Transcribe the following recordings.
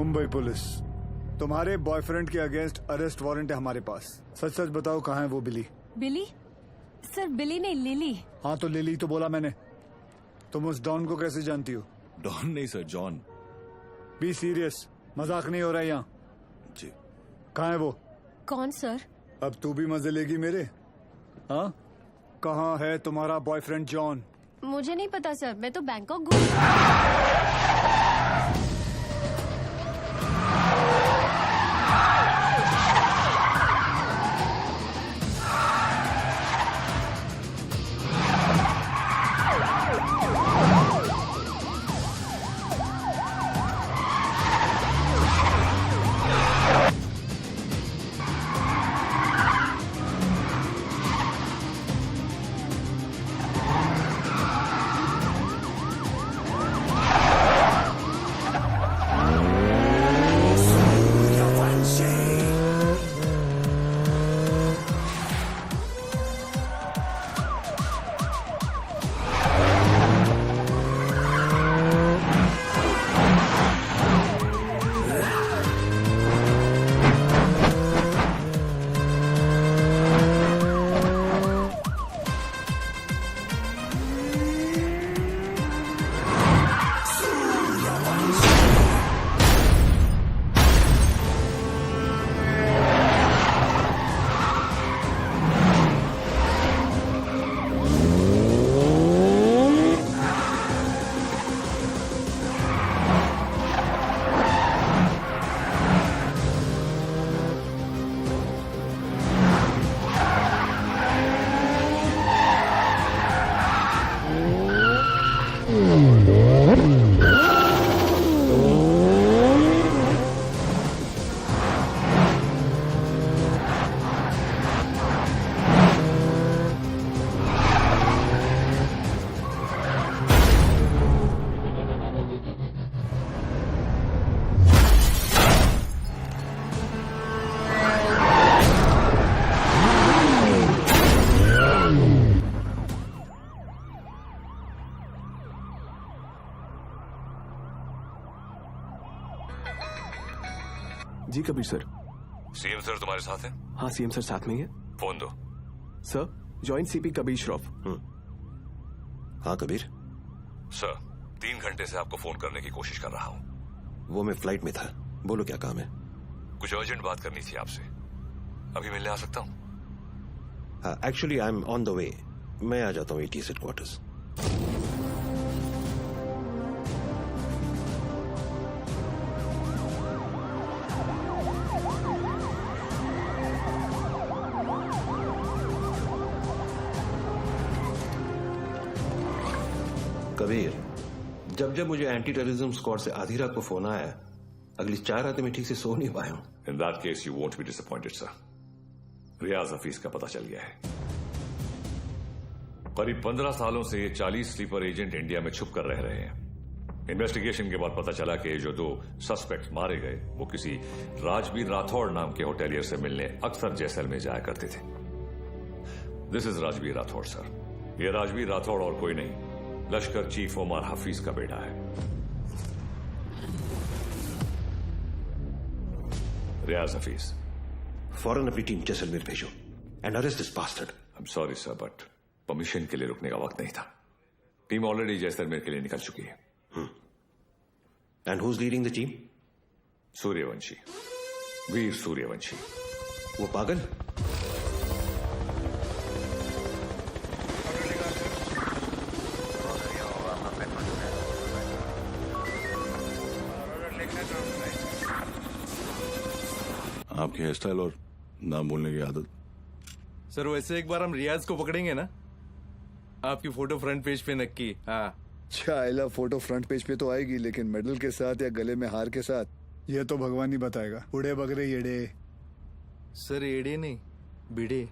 Mumbai police, तुम्हारे boyfriend के against arrest warrant है हमारे पास। सच सच बताओ कहाँ है वो बिली? बिली? सर बिली नहीं, लिली। हाँ तो लिली तो बोला मैंने। तुम उस डॉन को कैसे जानती हो? डॉन नहीं सर, जॉन। बी सीरियस, मजाक नहीं हो रहा है यहाँ। जी। कहाँ है वो? कौन सर? अब तू भी मजे लेगी मेरे? हाँ, कहाँ है तुम्हारा बॉयफ्रेंड जॉन? मुझे नहीं पता सर, मैं तो बैंकॉक घूम। जी कबीर सर। सीएम सर तुम्हारे साथ हैं? हाँ सीएम सर साथ में ही है। फोन दो। Sir, joint CP Kabir Shroff. हाँ कबीर। सर, 3 घंटे से आपको फोन करने की कोशिश कर रहा हूँ। वो मैं फ्लाइट में था। बोलो क्या काम है? कुछ अर्जेंट बात करनी थी आपसे। अभी मिलने आ सकता हूँ? हाँ, actually I am on the way. मैं आ जाता हूँ एटीएस हेडक्वार्टर्स। कबीर, जब जब मुझे एंटी टेररिज्म स्क्वाड से आधी रात को फोन आया, अगली 4 रातें मैं ठीक से सो नहीं पाया हूं। In that case you won't be disappointed sir. Riyaz Hafeez का पता चल गया है। करीब 15 सालों से ये 40 स्लीपर एजेंट इंडिया में छुप कर रह रहे हैं। इन्वेस्टिगेशन के बाद पता चला कि जो 2 सस्पेक्ट मारे गए वो किसी राजवीर राठौड़ नाम के होटेलियर से मिलने अक्सर जैसलमेर जाया करते थे। This is Rajveer Rathore sir. ये राजवीर राठौड़ और कोई नहीं, लश्कर चीफ उमर हफीज का बेटा है। रियाज हफीज। फौरन अपनी टीम जैसलमेर भेजो and arrest this bastard. I am sorry sir, but permission के लिए रुकने का वक्त नहीं था। टीम ऑलरेडी जैसलमेर के लिए निकल चुकी है। And who is leading the team? Suryavanshi, Veer Suryavanshi. वो पागल? आपकी हेयर स्टाइल और नाम बोलने की आदत। सर वैसे एक बार हम रियाज को पकड़ेंगे ना, आपकी फोटो फ्रंट पेज पे नक्की। हाँ चाइला फोटो फ्रंट पेज पे तो आएगी, लेकिन मेडल के साथ या गले में हार के साथ ये तो भगवान ही बताएगा। उड़े बगरे येड़े। सर एड़े नहीं, बिड़े।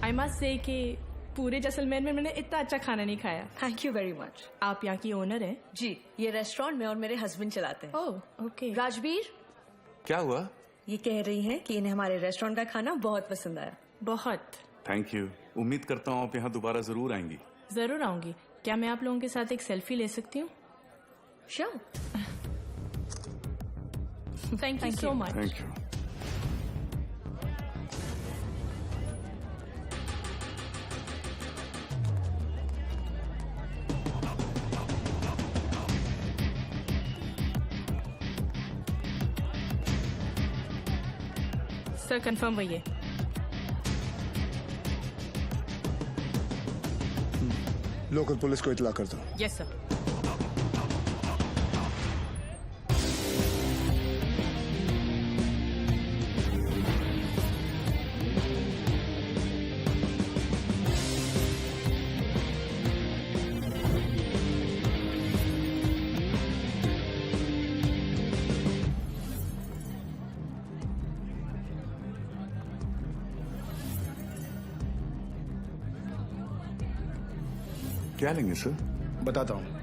आई मस्ट से कि पूरे जैसलमेर में मैंने इतना अच्छा खाना नहीं खाया। Thank you very much. आप यहाँ की ओनर हैं? जी, ये रेस्टोरेंट में और मेरे हस्बैंड चलाते हैं। Oh okay. राजवीर, क्या हुआ? ये कह रही हैं कि इन्हें हमारे रेस्टोरेंट का खाना बहुत पसंद आया। बहुत। Thank you. उम्मीद करता हूँ आप यहाँ दोबारा जरूर आएंगी। जरूर आऊंगी। क्या मैं आप लोगों के साथ एक सेल्फी ले सकती हूँ? Sure. Thank you so much. Thank you. Sir confirm वही है। लोकल पुलिस को इतला कर दो। Yes sir. क्या लेंगे सर? बताता हूँ।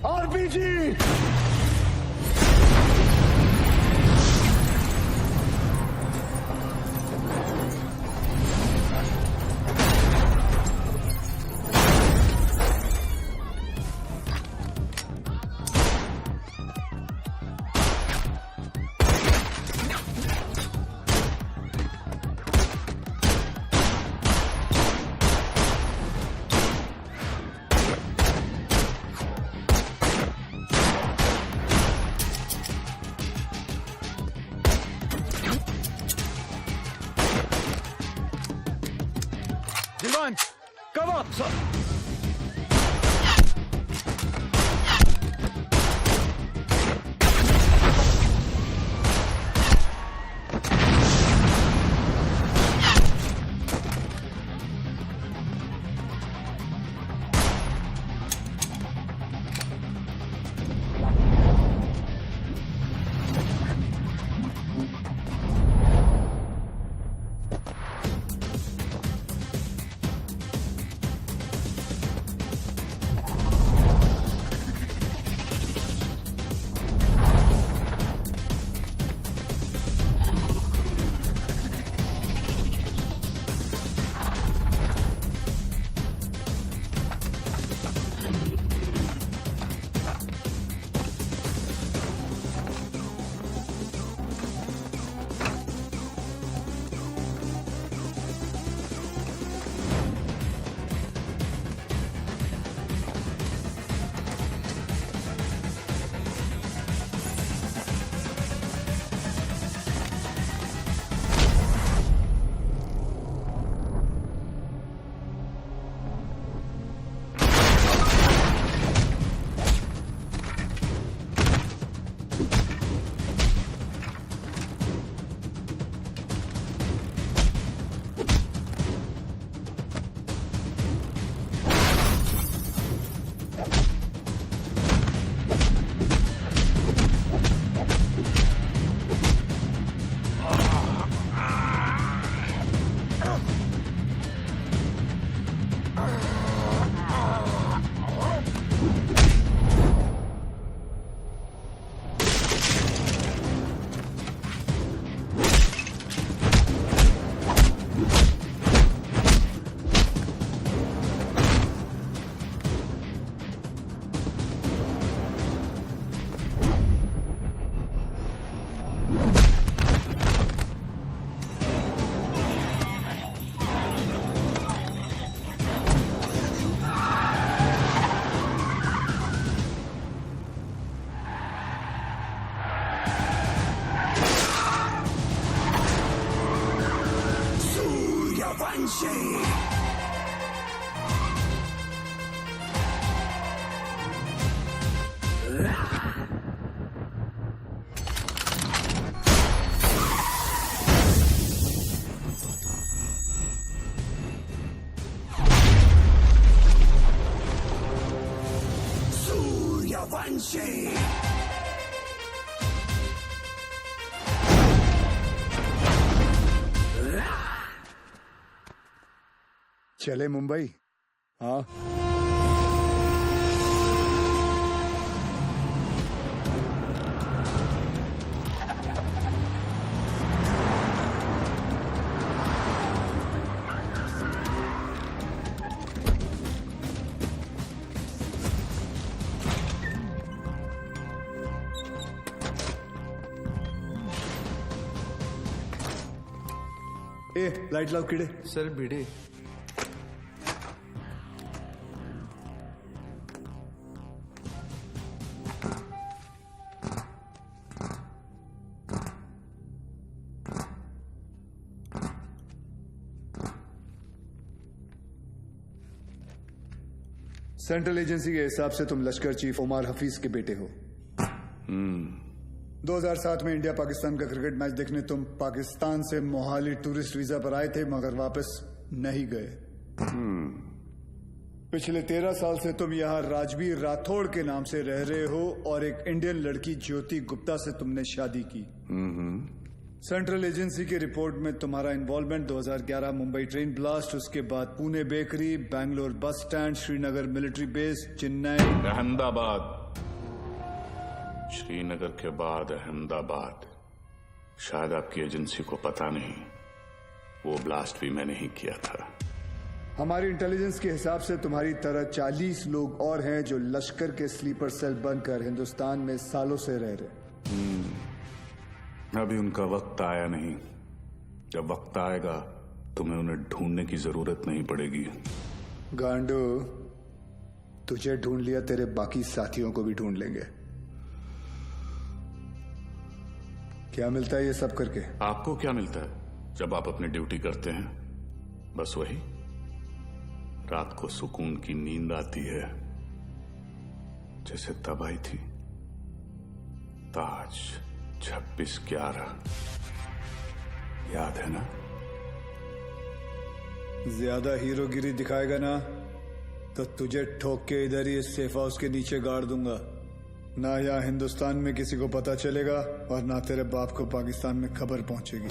RPG. Dilwan, come up, sir. चले मुंबई। हाँ, ए लाइट लाओ कीड़े। सर भिड़े। सेंट्रल एजेंसी के हिसाब से तुम लश्कर चीफ उमर हफीज के बेटे हो। 2007 में इंडिया पाकिस्तान का क्रिकेट मैच देखने तुम पाकिस्तान से मोहाली टूरिस्ट वीजा पर आए थे, मगर वापस नहीं गए। पिछले 13 साल से तुम यहाँ राजवीर राठौड़ के नाम से रह रहे हो और एक इंडियन लड़की ज्योति गुप्ता से तुमने शादी की। सेंट्रल एजेंसी की रिपोर्ट में तुम्हारा इन्वॉल्वमेंट 2011 मुंबई ट्रेन ब्लास्ट, उसके बाद Pune bakery, Bangalore bus stand, Srinagar military base, Chennai, Ahmedabad, Srinagar के बाद अहमदाबाद। शायद आपकी एजेंसी को पता नहीं, वो ब्लास्ट भी मैंने ही किया था। हमारी इंटेलिजेंस के हिसाब से तुम्हारी तरह 40 लोग और हैं जो लश्कर के स्लीपर सेल बनकर हिंदुस्तान में सालों से रह रहे। अभी उनका वक्त आया नहीं। जब वक्त आएगा तुम्हें उन्हें ढूंढने की जरूरत नहीं पड़ेगी। गांडू, तुझे ढूंढ लिया, तेरे बाकी साथियों को भी ढूंढ लेंगे। क्या मिलता है ये सब करके? आपको क्या मिलता है जब आप अपनी ड्यूटी करते हैं? बस वही, रात को सुकून की नींद आती है, जैसे तब आई थी। ताज 26/11 याद है ना? ज्यादा हीरोगिरी दिखाएगा ना तो तुझे ठोक के इधर ही इस सेफ हाउस के नीचे गाड़ दूंगा। ना यहाँ हिंदुस्तान में किसी को पता चलेगा और ना तेरे बाप को पाकिस्तान में खबर पहुंचेगी।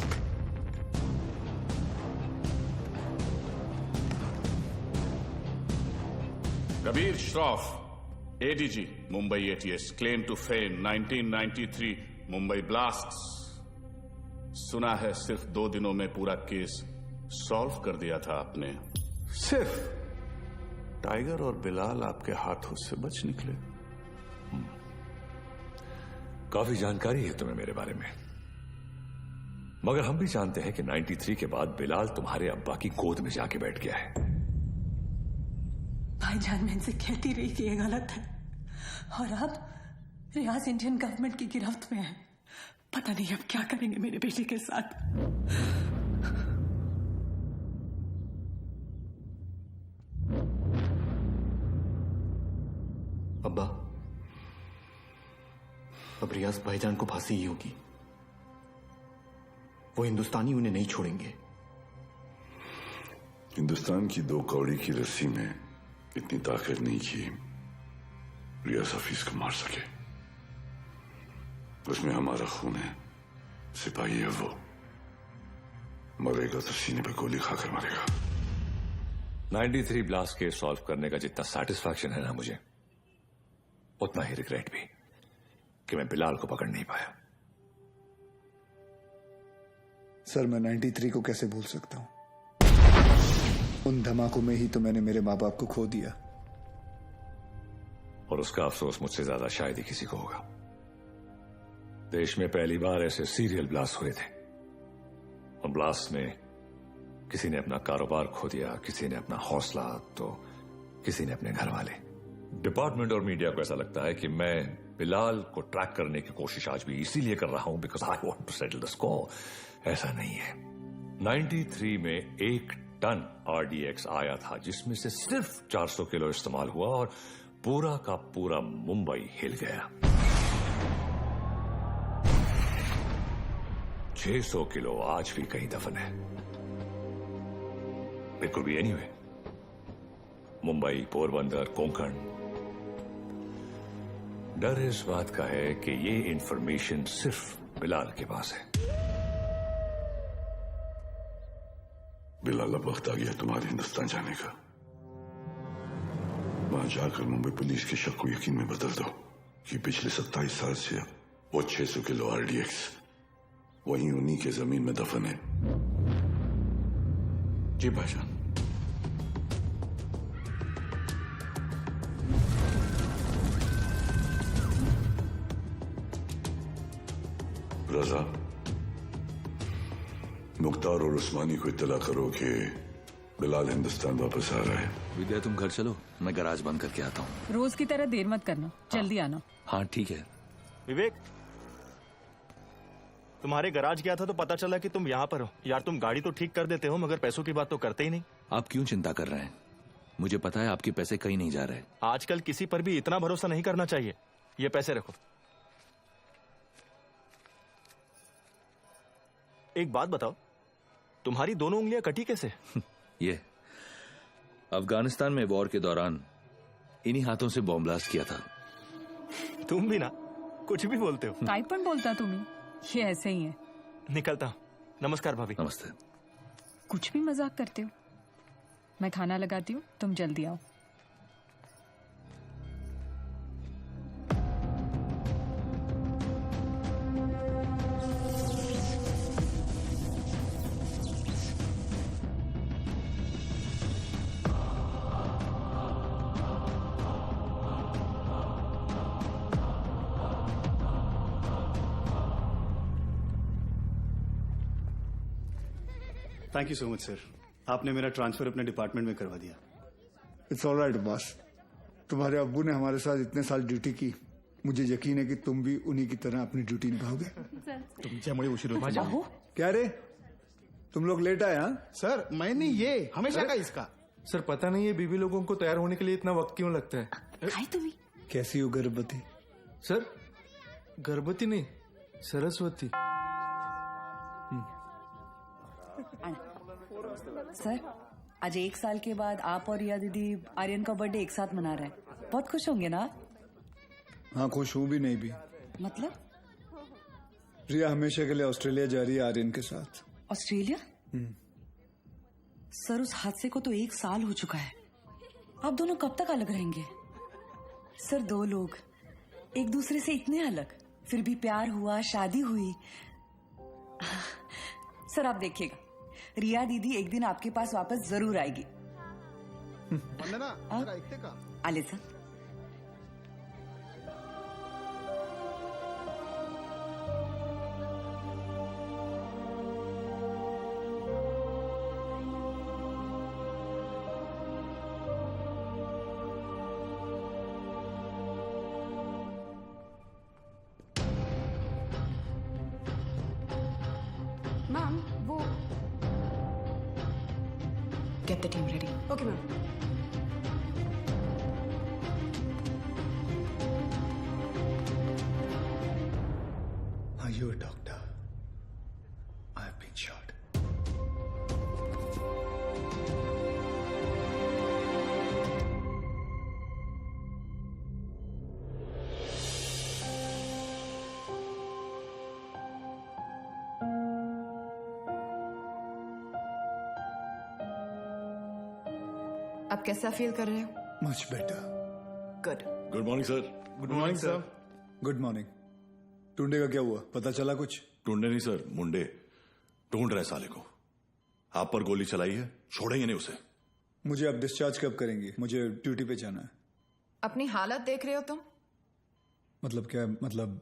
Kabir Shroff, ADG, Mumbai ATS, claim to fame 1993 Mumbai blasts. सुना है सिर्फ 2 दिनों में पूरा केस सॉल्व कर दिया था आपने। सिर्फ टाइगर और बिलाल आपके हाथों से बच निकले। काफी जानकारी है तुम्हें मेरे बारे में, मगर हम भी जानते हैं कि 93 के बाद बिलाल तुम्हारे अब्बा की गोद में जाके बैठ गया है। भाईजान, मैं इनसे कहती रही कि ये गलत है, और अब रियाज इंडियन गवर्नमेंट की गिरफ्त में है। पता नहीं अब क्या करेंगे मेरे बेटे के साथ। अब्बा, अब रियाज भाईजान को फांसी ही होगी। वो हिंदुस्तानी उन्हें नहीं छोड़ेंगे। हिंदुस्तान की 2 कौड़ी की रस्सी में इतनी ताकत नहीं कि रियाज हफीज को मार सके। उसमें हमारा खून है, सिपाही है वो। मरेगा तो सीने पे गोली खाकर मरेगा। 93 ब्लास्ट केस सॉल्व करने का जितना सेटिस्फैक्शन है ना मुझे, उतना ही रिग्रेट भी कि मैं बिलाल को पकड़ नहीं पाया। सर, मैं 93 को कैसे भूल सकता हूं? उन धमाकों में ही तो मैंने मेरे माँ बाप को खो दिया। और उसका अफसोस मुझसे ज्यादा शायद ही किसी को होगा। देश में पहली बार ऐसे सीरियल ब्लास्ट हुए थे, और ब्लास्ट में किसी ने अपना कारोबार खो दिया, किसी ने अपना हौसला, तो किसी ने अपने घर वाले। डिपार्टमेंट और मीडिया को ऐसा लगता है कि मैं बिलाल को ट्रैक करने की कोशिश आज भी इसीलिए कर रहा हूं because I want to settle the score. ऐसा नहीं है। 93 में 1 टन RDX आया था, जिसमें से सिर्फ 400 किलो इस्तेमाल हुआ और पूरा का पूरा मुंबई हिल गया। 600 किलो आज भी कहीं दफन है। It could be anyway, Mumbai, Porbandar, Konkan. डर इस बात का है कि ये इंफॉर्मेशन सिर्फ बिलाल के पास है। बिलाल, अब वक्त आ गया तुम्हारे हिंदुस्तान जाने का। वहां जाकर मुंबई पुलिस के शक को यकीन में बदल दो कि पिछले 27 साल से वो 600 किलो RDX वहीं उन्हीं के जमीन में दफन है। जी भाईजान। रजा, मुख्तार और उस्मानी को इत्तला करो कि बिलाल हिंदुस्तान वापस आ रहा है। विद्या, तुम घर चलो, मैं गैराज बंद करके आता हूँ। रोज की तरह देर मत करना, जल्दी आना। हाँ ठीक है। विवेक, तुम्हारे गैराज गया था तो पता चला कि तुम यहाँ पर हो। यार, तुम गाड़ी तो ठीक कर देते हो मगर पैसों की बात तो करते ही नहीं। आप क्यों चिंता कर रहे हैं? मुझे पता है आपके पैसे कहीं नहीं जा रहे। आजकल किसी पर भी इतना भरोसा नहीं करना चाहिए। ये पैसे रखो। एक बात बताओ, तुम्हारी दोनों उंगलियां कटी कैसे? ये अफगानिस्तान में वॉर के दौरान इन्हीं हाथों से बॉम्ब ब्लास्ट किया था। तुम भी ना कुछ भी बोलते हो। काय पण बोलता तुम्ही? ये ऐसे ही है। निकलता हूं। नमस्कार भाभी। नमस्ते। कुछ भी मजाक करते हो। मैं खाना लगाती हूँ, तुम जल्दी आओ। Thank you so much sir, आपने मेरा ट्रांसफर अपने डिपार्टमेंट में करवा दिया। It's all right boss. तुम्हारे अब्बू ने हमारे साथ इतने साल ड्यूटी की, मुझे यकीन है कि तुम भी उन्हीं की तरह अपनी ड्यूटी निभाओगे। तुमच्यामुळे उशीर होतो। क्या रे, तुम लोग लेट आए? हाँ सर, मैंने ये हमेशा का इसका। सर पता नहीं है बीबी लोगों को तैयार होने के लिए इतना वक्त क्यों लगता है? कैसी हो गर्भवती? सर गर्भवती नहीं, सरस्वती। सर, आज 1 साल के बाद आप और रिया दीदी आर्यन का बर्थडे एक साथ मना रहे हैं। बहुत खुश होंगे ना? हाँ, खुश हूँ भी नहीं भी। मतलब? रिया हमेशा के लिए ऑस्ट्रेलिया जा रही है आर्यन के साथ। ऑस्ट्रेलिया? सर, उस हादसे को तो 1 साल हो चुका है। आप दोनों कब तक अलग रहेंगे? सर, 2 लोग एक दूसरे से इतने अलग, फिर भी प्यार हुआ, शादी हुई। सर, आप देखिएगा, रिया दीदी एक दिन आपके पास वापस जरूर आएगी। आले सर। मैम, वो Get the team ready. Okay ma'am. Are you a doctor? I have been shot. आप कैसा फील कर रहे हो? Much better. Good. Good morning sir. Good morning sir. Good morning. Tunde का क्या हुआ, पता चला कुछ? ढूंढे नहीं सर, मुंडे ढूंढ रहे साले को। आप पर गोली चलाई है, छोड़ेंगे नहीं उसे। मुझे अब डिस्चार्ज कब करेंगे? मुझे ड्यूटी पे जाना है। अपनी हालत देख रहे हो तुम? मतलब क्या? मतलब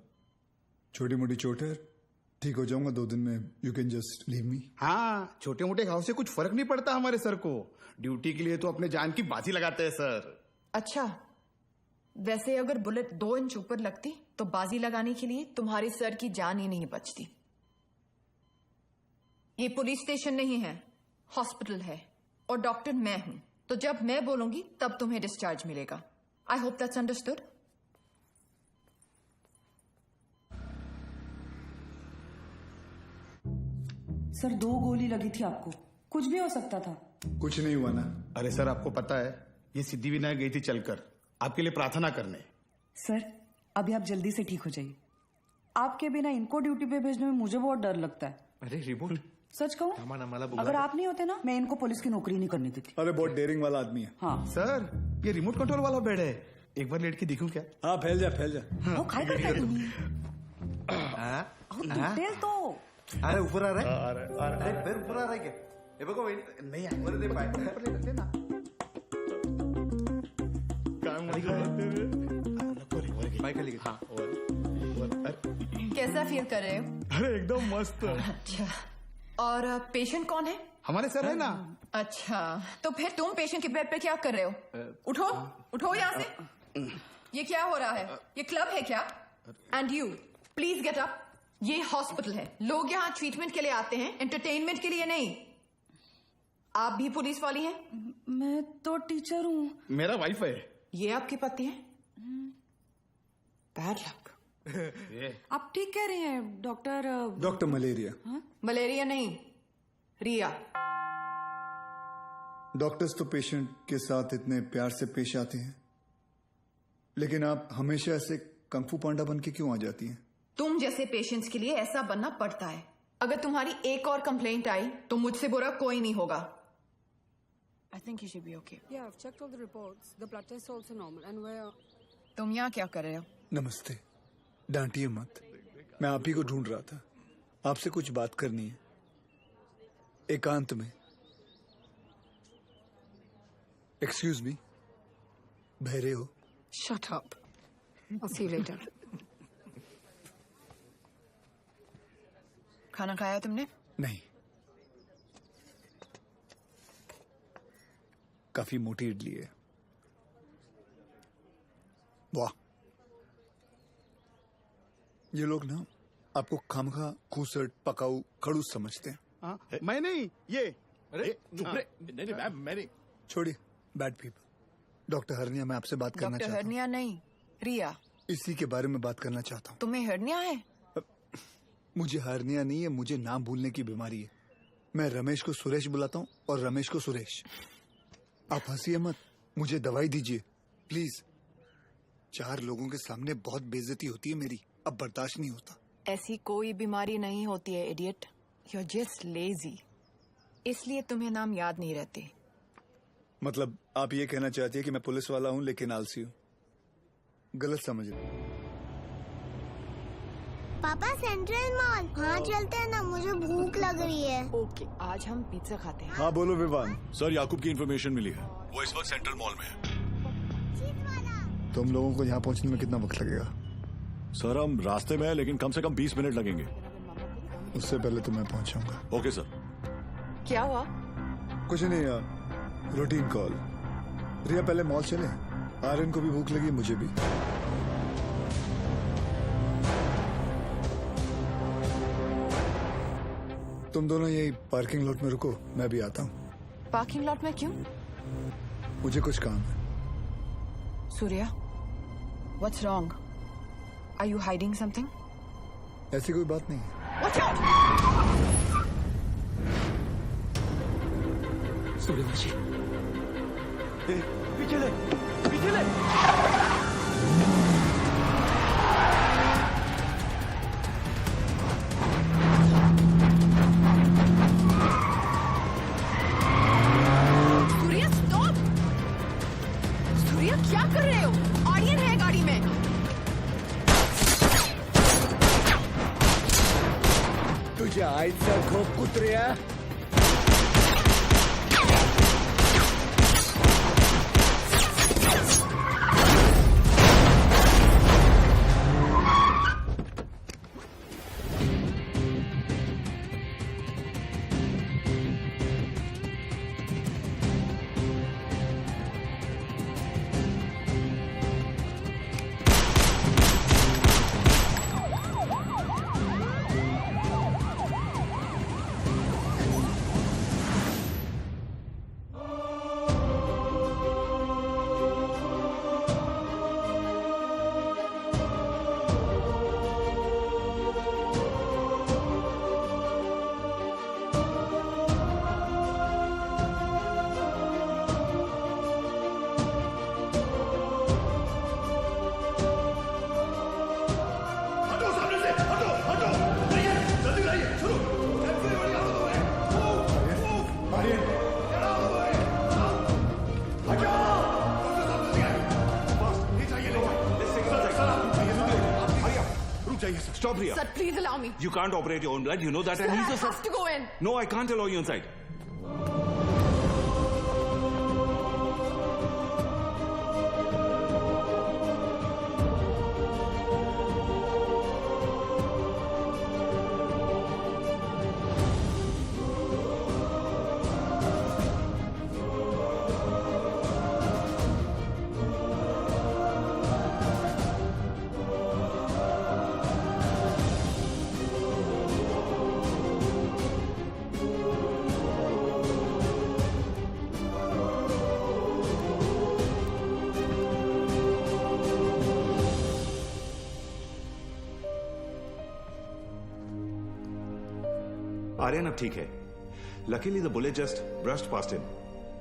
छोटी मोटी चोट है, ठीक हो जाऊंगा 2 दिन में। You can just leave me. हाँ, छोटे मोटे घाव से कुछ फर्क नहीं पड़ता हमारे सर को। ड्यूटी के लिए तो अपने जान की बाजी लगाते हैं सर। अच्छा, वैसे अगर बुलेट 2 इंच ऊपर लगती तो बाजी लगाने के लिए तुम्हारे सर की जान ही नहीं बचती। ये पुलिस स्टेशन नहीं है, हॉस्पिटल है, और डॉक्टर मैं हूं, तो जब मैं बोलूंगी तब तुम्हें डिस्चार्ज मिलेगा। I hope that's understood. Sir, 2 गोली लगी थी आपको, कुछ भी हो सकता था। कुछ नहीं हुआ ना? अरे सर, आपको पता है ये सिद्धिविनायक गई थी चलकर आपके लिए प्रार्थना करने। सर, अभी आप जल्दी से ठीक हो जाइए। आपके बिना इनको ड्यूटी पे भेजने में मुझे बहुत डर लगता है। अरे रिमोट सच कहूँ, अगर आप नहीं होते ना, मैं इनको पुलिस की नौकरी नहीं करने देती। अरे बहुत डेयरिंग वाला आदमी है। हाँ सर, ये रिमोट कंट्रोल वाला बेड है, एक बार लेट के दिखूं क्या? हाँ फैल जा। वो खाई करता है तुम्ही? तेल तो अरे ऊपर आ रहा है, अरे पैर ऊपर आ रहा है क्या? ये देखो नहीं है, ऊपर दे पाए, ऊपर ले ना। कैसा फील कर रहे हो? अरे एकदम मस्त। अच्छा, और पेशेंट कौन है? हमारे सर है ना। अच्छा, तो फिर तुम पेशेंट के बेड पे क्या कर रहे हो? उठो यहाँ से। ये क्या हो रहा है? ये क्लब है क्या? And you please get up. ये हॉस्पिटल है, लोग यहाँ ट्रीटमेंट के लिए आते हैं, एंटरटेनमेंट के लिए नहीं। आप भी पुलिस वाली हैं? मैं तो टीचर हूँ। मेरा वाइफ है। ये आपके पति हैं? Bad luck. आप ठीक कह रहे हैं डॉक्टर मलेरिया। मलेरिया नहीं, रिया। डॉक्टर्स तो पेशेंट के साथ इतने प्यार से पेश आते हैं, लेकिन आप हमेशा ऐसे कंफू पांडा बन के क्यों आ जाती हैं? तुम जैसे पेशेंट्स के लिए ऐसा बनना पड़ता है। अगर तुम्हारी एक और कंप्लेंट आई तो मुझसे बुरा कोई नहीं होगा। I think you should be okay. Yeah, I've checked all the reports. The blood test is also normal. And where? तुम यहाँ क्या कर रहे हो? नमस्ते, डांटिए मत। मैं आप ही को ढूंढ रहा था। आपसे कुछ बात करनी है, एकांत में। एक्सक्यूज मी, बहरे हो? Shut up. I'll see you later. खाना खाया तुमने? नहीं, काफी मोटी इडली है। वाह, ये लोग ना आपको खामखा खूसट पकाऊ खड़ूस समझते हैं। मैं नहीं, ये नहीं, छोड़िए, बैड पीपल। डॉक्टर हरनिया, मैं आपसे बात करना डॉक्टर चाहता हूँ। हरनिया नहीं, रिया। इसी के बारे में बात करना चाहता हूँ। तुम्हें हरनिया है? मुझे हरनिया नहीं है, मुझे नाम भूलने की बीमारी है। मैं रमेश को सुरेश बुलाता हूँ और रमेश को सुरेश। आप हंसिए मत, मुझे दवाई दीजिए प्लीज। 4 लोगों के सामने बहुत बेइज्जती होती है मेरी, अब बर्दाश्त नहीं होता। ऐसी कोई बीमारी नहीं होती है idiot, you are just lazy, इसलिए तुम्हें नाम याद नहीं रहते। मतलब आप ये कहना चाहती है कि मैं पुलिस वाला हूँ लेकिन आलसी हूँ? गलत समझ रहे। पापा सेंट्रल मॉल, हाँ चलते हैं ना, मुझे भूख लग रही है। ओके, आज हम पिज्जा खाते हैं। हाँ बोलो विवान। सर, याकूब की इन्फॉर्मेशन मिली है, वो इस वक्त सेंट्रल मॉल में है। तुम लोगों को यहाँ पहुँचने में कितना वक्त लगेगा? सर, हम रास्ते में हैं, लेकिन कम से कम 20 मिनट लगेंगे। उससे पहले तो मैं पहुँचाऊंगा। Okay sir. क्या हुआ? कुछ नहीं यार, रूटीन कॉल। रिया पहले मॉल चले, आर्यन को भी भूख लगी, मुझे भी। तुम दोनों यही पार्किंग लॉट में रुको, मैं भी आता हूँ। पार्किंग लॉट में क्यों? मुझे कुछ काम है। Surya, what's wrong? Are you hiding something? ऐसी कोई बात नहीं है। Watch out! सूर्यवंशी, पीछे ले, पीछे ले। सूर्या स्टॉप! सूर्या क्या कर रहे हो? आर्यन है गाड़ी में। तुझ्या आईचा खोप कुत्र्या। Stop, Riya. Sir, please allow me. You can't operate your own blood. You know that. Sir, and I he's a have to go in. No, I can't allow you inside. Aryan अब ठीक है. Luckily the bullet just brushed past him.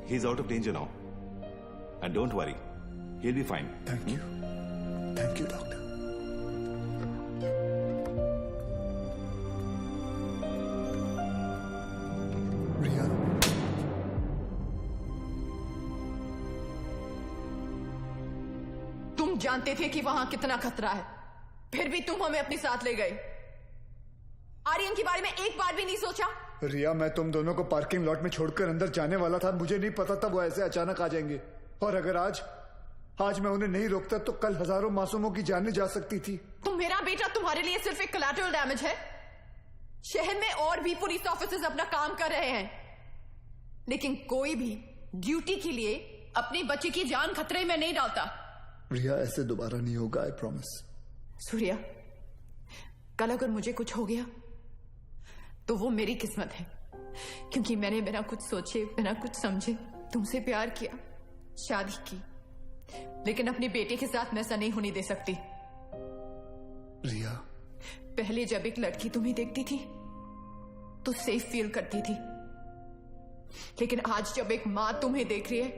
He's out of danger now. And don't worry, he'll be fine. Thank you. Thank you, doctor. रिया, तुम जानते थे कि वहां कितना खतरा है, फिर भी तुम हमें अपने साथ ले गए. आर्यन के बारे में एक बार भी नहीं सोचा? रिया, मैं तुम दोनों को पार्किंग लॉट में छोड़कर अंदर जाने वाला था. मुझे नहीं पता था वो ऐसे अचानक आ जाएंगे. और अगर आज मैं उन्हें नहीं रोकता तो कल हजारों मासूमों की जानें जा सकती थी. तो मेरा बेटा तुम्हारे लिए सिर्फ एक कोलैटरल डैमेज है. शहर में और भी पुलिस ऑफिसर्स अपना काम कर रहे हैं, लेकिन कोई भी ड्यूटी के लिए अपने बच्चे की जान खतरे में नहीं डालता. रिया, ऐसे दोबारा नहीं होगा, आई प्रॉमिस. सूर्या, कल अगर मुझे कुछ हो गया तो वो मेरी किस्मत है, क्योंकि मैंने बिना कुछ सोचे, बिना कुछ समझे तुमसे प्यार किया, शादी की. लेकिन अपने बेटे के साथ मैं ऐसा नहीं होने दे सकती. रिया, पहले जब एक लड़की तुम्हें देखती थी तो सेफ फील करती थी, लेकिन आज जब एक मां तुम्हें देख रही है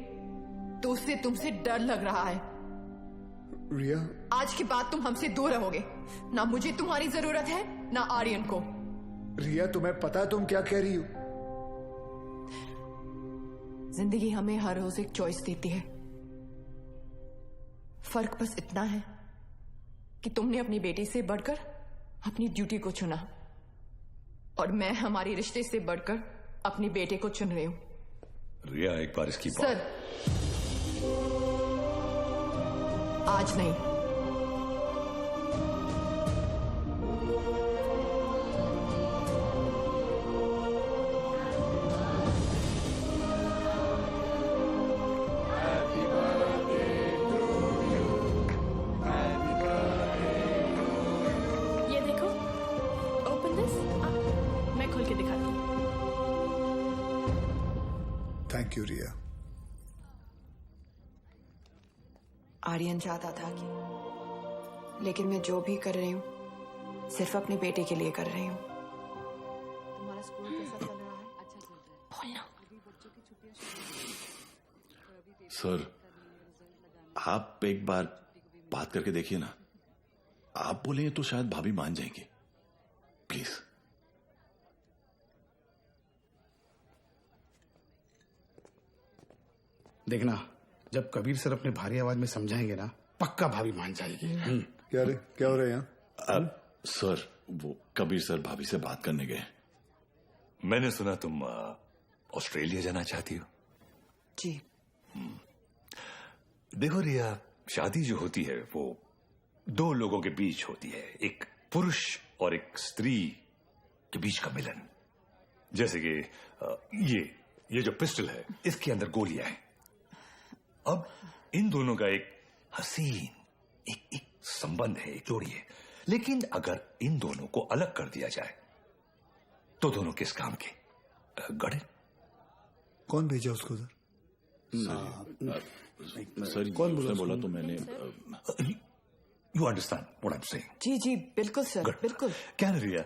तो उससे तुमसे डर लग रहा है. रिया, आज के बाद तुम हमसे दूर रहोगे. ना मुझे तुम्हारी जरूरत है, ना आर्यन को. रिया, तुम्हें पता है तुम क्या कह रही हो? जिंदगी हमें हर रोज एक चॉइस देती है. फर्क बस इतना है कि तुमने अपनी बेटी से बढ़कर अपनी ड्यूटी को चुना, और मैं हमारे रिश्ते से बढ़कर अपने बेटे को चुन रही हूं. रिया, एक बार इसकी सर, आज नहीं. ये देखो, ओपन दिस. मैं खोल के दिखाती हूँ. थैंक यू रिया. आर्यन चाहता था कि, लेकिन मैं जो भी कर रही हूँ सिर्फ अपने बेटे के लिए कर रही हूँ. तुम्हारा स्कूल कैसा चल रहा है? अच्छा चल रहा है. बोलना. सर, आप एक बार बात करके देखिए ना. आप बोलेंगे तो शायद भाभी मान जाएंगी. प्लीज. देखना, जब कबीर सर अपने भारी आवाज में समझाएंगे ना, पक्का भाभी मान जाएगी. क्या हो रहा है यहाँ? अब सर, वो कबीर सर भाभी से बात करने गए. मैंने सुना तुम ऑस्ट्रेलिया जाना चाहती हो. जी. देखो रिया, शादी जो होती है वो दो लोगों के बीच होती है, एक पुरुष और एक स्त्री के बीच का मिलन. जैसे कि ये जो पिस्टल है, इसके अंदर गोलियां हैं. अब इन दोनों का एक हसीन एक संबंध है, एक जोड़ी है. लेकिन अगर इन दोनों को अलग कर दिया जाए तो दोनों किस काम के? गड़े. कौन भेजा उसको उधर? सर, कौन बोला तो मैंने. You understand what I am saying? जी जी बिल्कुल सर, बिल्कुल. क्या ना रिया,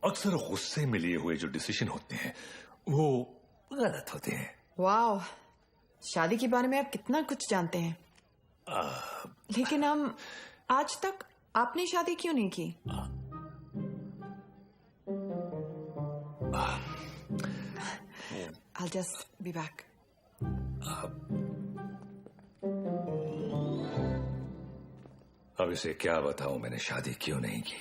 अक्सर गुस्से में लिए हुए जो डिसीजन होते हैं वो गलत होते हैं. वाह, शादी के बारे में आप कितना कुछ जानते हैं. लेकिन हम आज तक आपने शादी क्यों नहीं की? I'll just be back. अब इसे क्या बताऊं मैंने शादी क्यों नहीं की।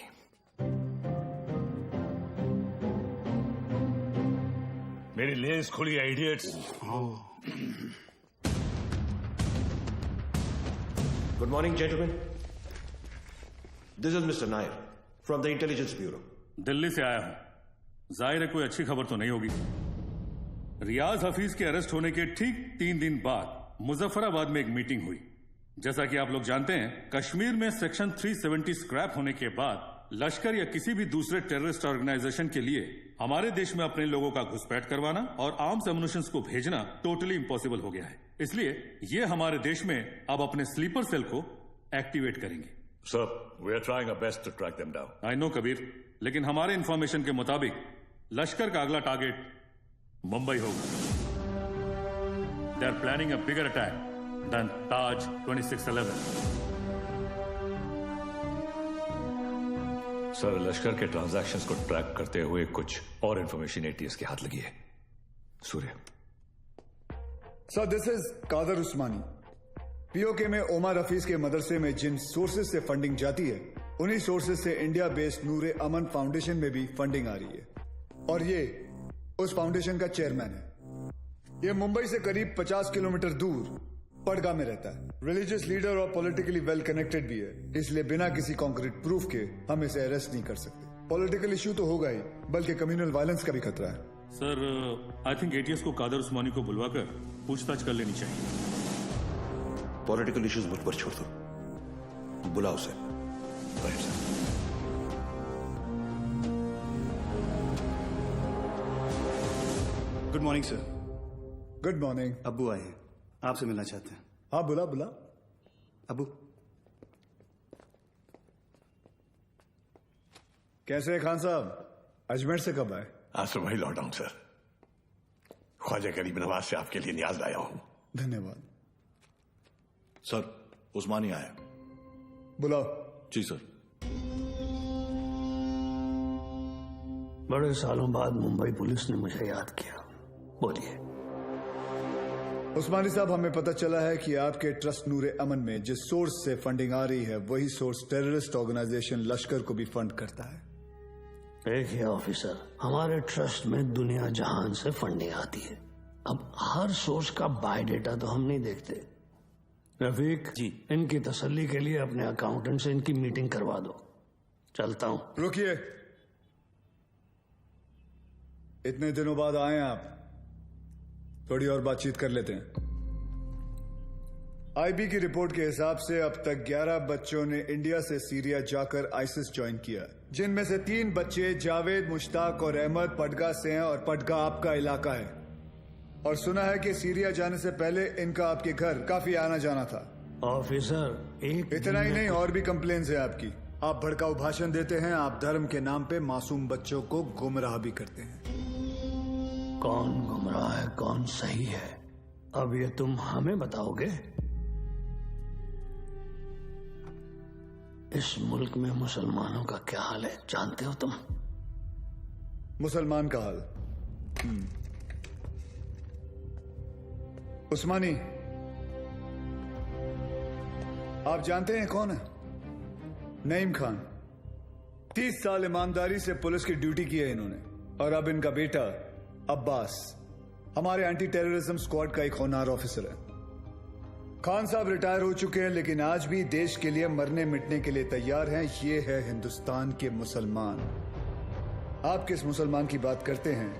मेरी लेस खुली है idiots. Good morning, gentlemen. This is Mr. Nair from the Intelligence Bureau. Delhi से आया हूं। जाहिर है कोई अच्छी खबर तो नहीं होगी। रियाज हफीज के अरेस्ट होने के ठीक 3 दिन बाद मुजफ्फराबाद में एक मीटिंग हुई। जैसा कि आप लोग जानते हैं, कश्मीर में सेक्शन 370 स्क्रैप होने के बाद लश्कर या किसी भी दूसरे टेररिस्ट ऑर्गेनाइजेशन के लिए हमारे देश में अपने लोगों का घुसपैठ करवाना और आर्म्स एमुनिशंस को भेजना टोटली इम्पॉसिबल हो गया है। इसलिए ये हमारे देश में अब अपने स्लीपर सेल को एक्टिवेट करेंगे। Sir, we are trying our best to track them down. I know Kabir, लेकिन हमारे इंफॉर्मेशन के मुताबिक लश्कर का अगला टारगेट मुंबई होगा। They are planning a bigger attack than Taj 2611। Sir, Lashkar के ट्रांजैक्शंस को ट्रैक करते हुए कुछ और इंफॉर्मेशन एटीएस के हाथ लगी है। Surya. Sir, this is Qadar Usmani. PoK में ओमर हफीज के मदरसे में जिन सोर्सेज से फंडिंग जाती है, उन्हीं सोर्सेज से इंडिया बेस्ड नूरे अमन फाउंडेशन में भी फंडिंग आ रही है और ये उस फाउंडेशन का चेयरमैन है। ये मुंबई से करीब 50 किलोमीटर दूर पडगा में रहता है। रिलीजियस लीडर और पॉलिटिकली वेल कनेक्टेड भी है, इसलिए बिना किसी कॉन्क्रीट प्रूफ के हम इसे अरेस्ट नहीं कर सकते। पॉलिटिकल इश्यू तो होगा ही, बल्कि कम्युनल वायलेंस का भी खतरा है। सर, आई थिंक एटीएस को कादर उस्मानी को बुलवाकर पूछताछ कर लेनी चाहिए। पॉलिटिकल इश्यूज मुझ पर छोड़ दो, बुलाओ उसे। Good morning sir. Good morning. अब्बू आए हैं, आपसे मिलना चाहते हैं। हाँ, बुला बुला। अब्बू कैसे है खान साहब? अजमेर से कब आए? आज सुबह ही लौटा हूं सर। ख्वाजा गरीब नवाज से आपके लिए नियाज लाया हूं। धन्यवाद। सर, उस्मानी आया। बुलाओ। जी सर। बड़े सालों बाद मुंबई पुलिस ने मुझे याद किया। बोलिए। उस्मानी साहब, हमें पता चला है कि आपके ट्रस्ट नूरे अमन में जिस सोर्स से फंडिंग आ रही है, वही सोर्स टेररिस्ट ऑर्गेनाइजेशन लश्कर को भी फंड करता है। देखिए ऑफिसर, हमारे ट्रस्ट में दुनिया जहान से फंडिंग आती है। अब हर सोर्स का बायोडेटा तो हम नहीं देखते। रफीक जी, इनकी तसल्ली के लिए अपने अकाउंटेंट से इनकी मीटिंग करवा दो। चलता हूं। रुकिए, इतने दिनों बाद आए हैं आप, थोड़ी और बातचीत कर लेते हैं। आईबी की रिपोर्ट के हिसाब से अब तक 11 बच्चों ने इंडिया से सीरिया जाकर आईसिस ज्वाइन किया, जिनमें से 3 बच्चे जावेद, मुश्ताक और अहमद पडगा से हैं और पडगा आपका इलाका है। और सुना है कि सीरिया जाने से पहले इनका आपके घर काफी आना जाना था। ऑफिसर, इतना ही नहीं, और भी कंप्लेन्स है आपकी। आप भड़काऊ भाषण देते हैं, आप धर्म के नाम पे मासूम बच्चों को गुमराह भी करते हैं। कौन गुमराह है, कौन सही है, अब ये तुम हमें बताओगे? इस मुल्क में मुसलमानों का क्या हाल है जानते हो तुम? मुसलमान का हाल? उस्मानी, आप जानते हैं कौन है? नईम खान। 30 साल ईमानदारी से पुलिस की ड्यूटी की है इन्होंने, और अब इनका बेटा अब्बास हमारे एंटी टेररिज्म स्क्वाड का एक होनहार ऑफिसर है। खान साहब रिटायर हो चुके हैं, लेकिन आज भी देश के लिए मरने मिटने के लिए तैयार हैं। ये है हिंदुस्तान के मुसलमान। आप किस मुसलमान की बात करते हैं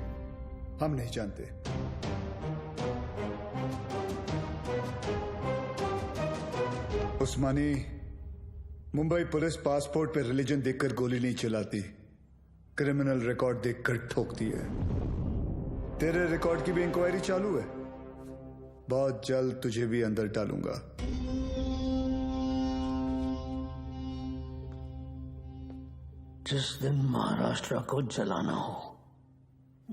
हम नहीं जानते। उस्मानी, मुंबई पुलिस पासपोर्ट पे रिलीजन देखकर गोली नहीं चलाती, क्रिमिनल रिकॉर्ड देखकर ठोकती है। तेरे रिकॉर्ड की भी इंक्वायरी चालू है, बहुत जल्द तुझे भी अंदर डालूंगा। जिस दिन महाराष्ट्र को जलाना हो,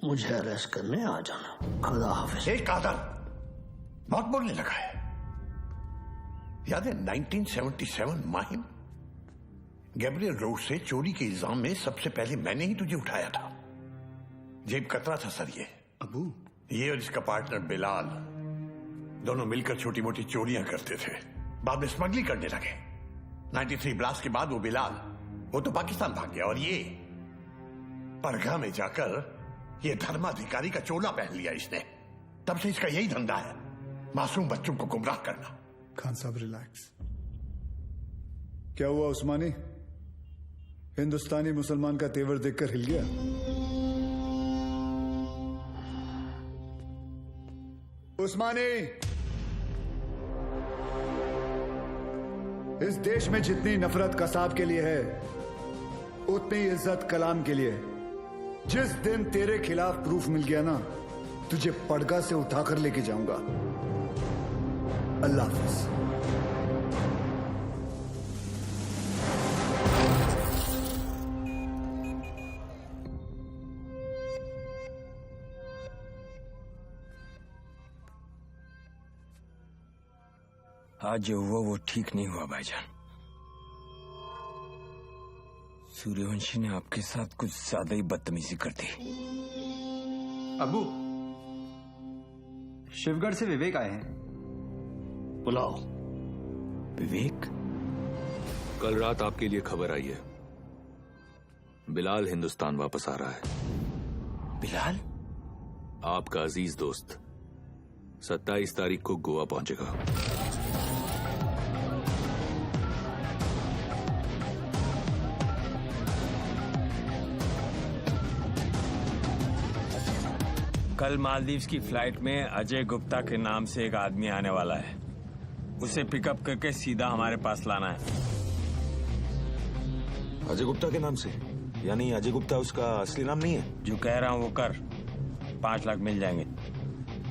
मुझे अरेस्ट करने आ जाना। खुदा हाफिज। एक कादर बहुत बोलने लगा है। याद है 1977 माहिम, गैब्रियल रोड से चोरी के इल्जाम में सबसे पहले मैंने ही तुझे उठाया था। जेब कतरा था सर ये। अबू, ये और इसका पार्टनर बिलाल दोनों मिलकर छोटी मोटी चोरियां करते थे, बाद में स्मगलिंग करने लगे। 93 ब्लास्ट के बाद वो बिलाल वो तो पाकिस्तान भाग गया और ये परगा में जाकर ये धर्माधिकारी का चोला पहन लिया इसने। तब से इसका यही धंधा है, मासूम बच्चों को गुमराह करना। खान साहब रिलैक्स। क्या हुआ उस्मानी? हिंदुस्तानी मुसलमान का तेवर देखकर हिल गया? उस्मानी, इस देश में जितनी नफरत कसाब के लिए है उतनी इज्जत कलाम के लिए। जिस दिन तेरे खिलाफ प्रूफ मिल गया ना, तुझे पड़गा से उठाकर लेके जाऊंगा। अल्लाह हाफिज। आज जो हुआ वो ठीक नहीं हुआ भाईजान। सूर्यवंशी ने आपके साथ कुछ ज्यादा ही बदतमीजी कर दी। अबू, शिवगढ़ से विवेक आए हैं। बुलाओ। विवेक? कल रात आपके लिए खबर आई है, बिलाल हिंदुस्तान वापस आ रहा है। बिलाल? आपका अजीज दोस्त 27 तारीख को गोवा पहुंचेगा। कल मालदीव्स की फ्लाइट में अजय गुप्ता के नाम से एक आदमी आने वाला है। उसे पिकअप करके सीधा हमारे पास लाना है। अजय गुप्ता के नाम से? यानी अजय गुप्ता उसका असली नाम नहीं है? जो कह रहा हूं वो कर। 5 लाख मिल जाएंगे।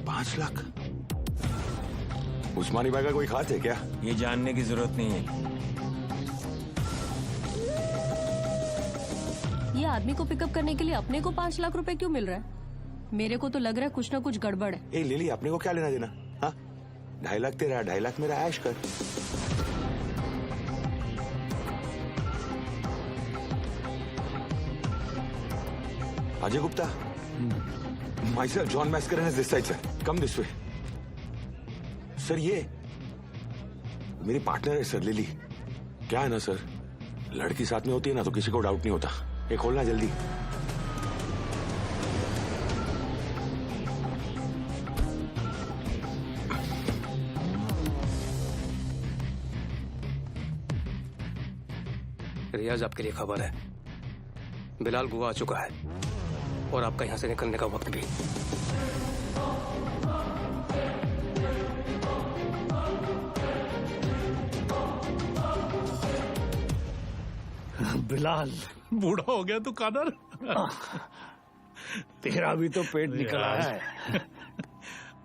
5 लाख? उस्मानी भाई का कोई खास है क्या? ये जानने की जरूरत नहीं है। ये आदमी को पिकअप करने के लिए अपने को 5 लाख रुपए क्यों मिल रहा है? मेरे को तो लग रहा है कुछ ना कुछ गड़बड़ है। ए लिली, अपने को क्या लेना देना? हाँ, 2.5 लाख तेरा, 2.5 लाख मेरा, ऐश कर। Ajay Gupta, myself John Mascarenhas is this side sir. Come this way. Sir ये मेरी पार्टनर है सर, लिली। क्या है ना सर, लड़की साथ में होती है ना तो किसी को डाउट नहीं होता। ये खोलना जल्दी। रियाज, आपके लिए खबर है। बिलाल गोवा आ चुका है और आपका यहां से निकलने का वक्त भी। बिलाल बूढ़ा हो गया तू कादर। तेरा भी तो पेट निकल आया है।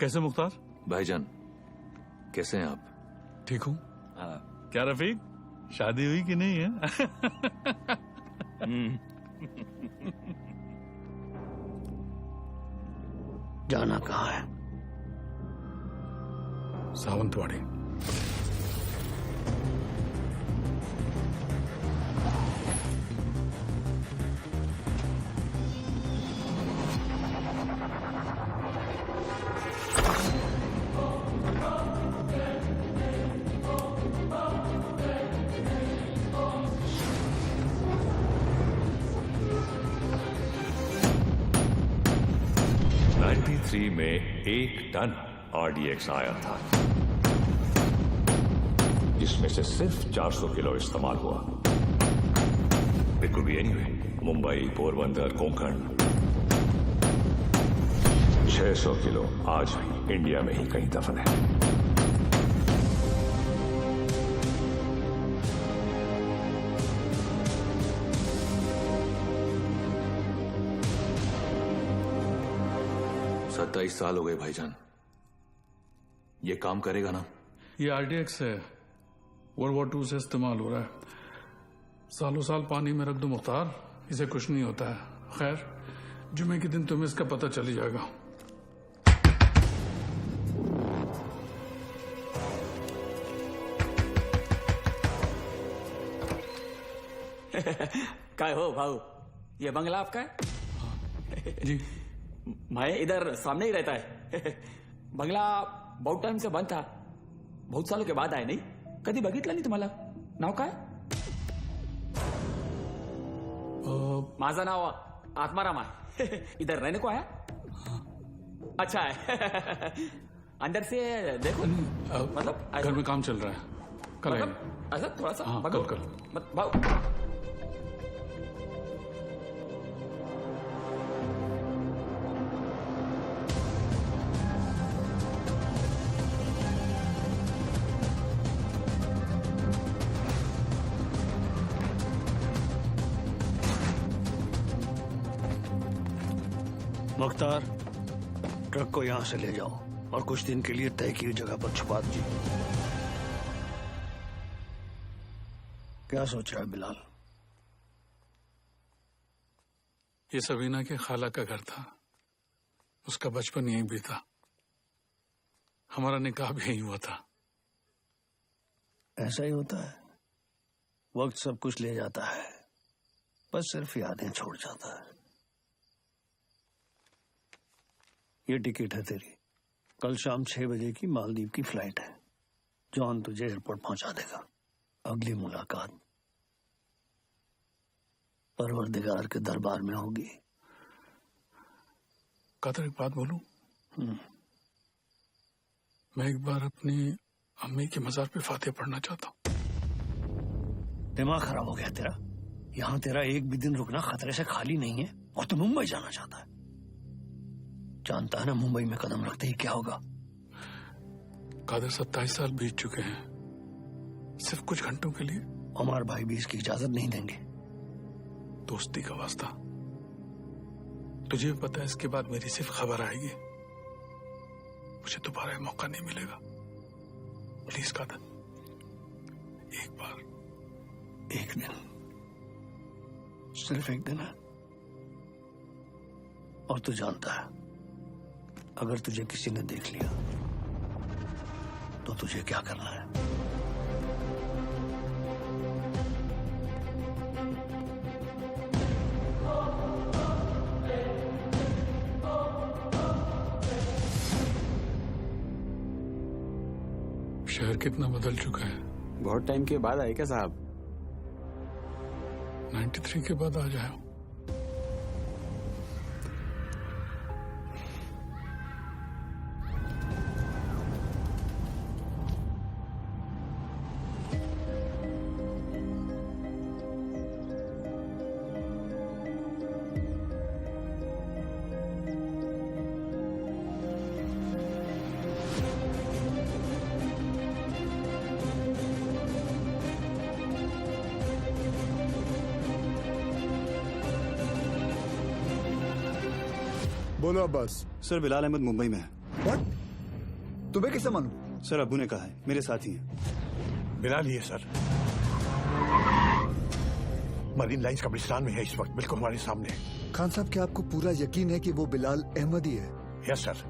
कैसे मुख्तार? भाईजान कैसे हैं आप? ठीक हूँ। क्या रफीक, शादी हुई कि नहीं है? जाना कहाँ है? सावंतवाड़ी। में 1 टन RDX आया था, जिसमें से सिर्फ 400 किलो इस्तेमाल हुआ। It could be anyway, Mumbai, Porbandar, Konkan. 600 kilo आज भी इंडिया में ही कहीं दफन है। सत्ताईस साल हो गए भाईजान। ये काम करेगा ना? ये RDX है, World War II से इस्तेमाल हो रहा है। सालों साल पानी में रख दो मुख्तार, इसे कुछ नहीं होता है। खैर, जुमे के दिन तुम्हें इसका पता चल जाएगा। काय हो भाऊ, ये बंगला आपका है? जी। मैं इधर सामने ही रहता है। बंगला बहुत टाइम से बंद था, बहुत सालों के बाद आए। नाही कधी बघितलं नाही तुम्हाला? नाव काय? माझं नाव आत्माराम आहे। इधर रहने को आया? अच्छा है। अंदर से देखो। मतलब घर में काम चल रहा है, कल आएंगे। मतलब ऐसा थोड़ा सा हाँ, भागो। कल। भागो। मुख्तार, ट्रक को यहां से ले जाओ और कुछ दिन के लिए तय की जगह पर छुपा दीजिए। क्या सोच रहा है बिलाल? ये सबीना के खाला का घर था, उसका बचपन यहीं बीता, हमारा निकाह भी यहीं हुआ था। ऐसा ही होता है, वक्त सब कुछ ले जाता है, बस सिर्फ यादें छोड़ जाता है। ये टिकट है तेरी, कल शाम 6 बजे की मालदीव की फ्लाइट है। जॉन तुझे एयरपोर्ट पहुंचा देगा। अगली मुलाकात परवरदिगार के दरबार में होगी। कादर, एक बात बोलूं? मैं एक बार अपनी अम्मी के मजार पे फातिहा पढ़ना चाहता हूँ। दिमाग खराब हो गया तेरा? यहाँ तेरा एक भी दिन रुकना खतरे से खाली नहीं है और तू मुंबई जाना चाहता है। जानता है ना मुंबई में कदम रखते ही क्या होगा? कादर, 27 साल बीत चुके हैं, सिर्फ कुछ घंटों के लिए। उमर भाई भी इसकी इजाजत नहीं देंगे। दोस्ती का वास्ता, तुझे भी पता है इसके बाद मेरी सिर्फ खबर आएगी, मुझे दोबारा मौका नहीं मिलेगा। प्लीज कादर, एक बार, एक दिन, सिर्फ एक दिन है। और तू जानता है, अगर तुझे किसी ने देख लिया तो तुझे क्या करना है? शहर कितना बदल चुका है। बहुत टाइम के बाद आए क्या साहब? 93 के बाद आ जाए। बोलो अब्बास। सर, बिलाल अहमद मुंबई में है। What? तुम्हें कैसे मालूम? सर, अब्बू ने कहा है, मेरे साथ ही हैं। बिलाल ही है सर, मरीन लाइंस कब्रिस्तान में है इस वक्त, बिल्कुल हमारे सामने। खान साहब, क्या आपको पूरा यकीन है कि वो बिलाल अहमद ही है? यस सर,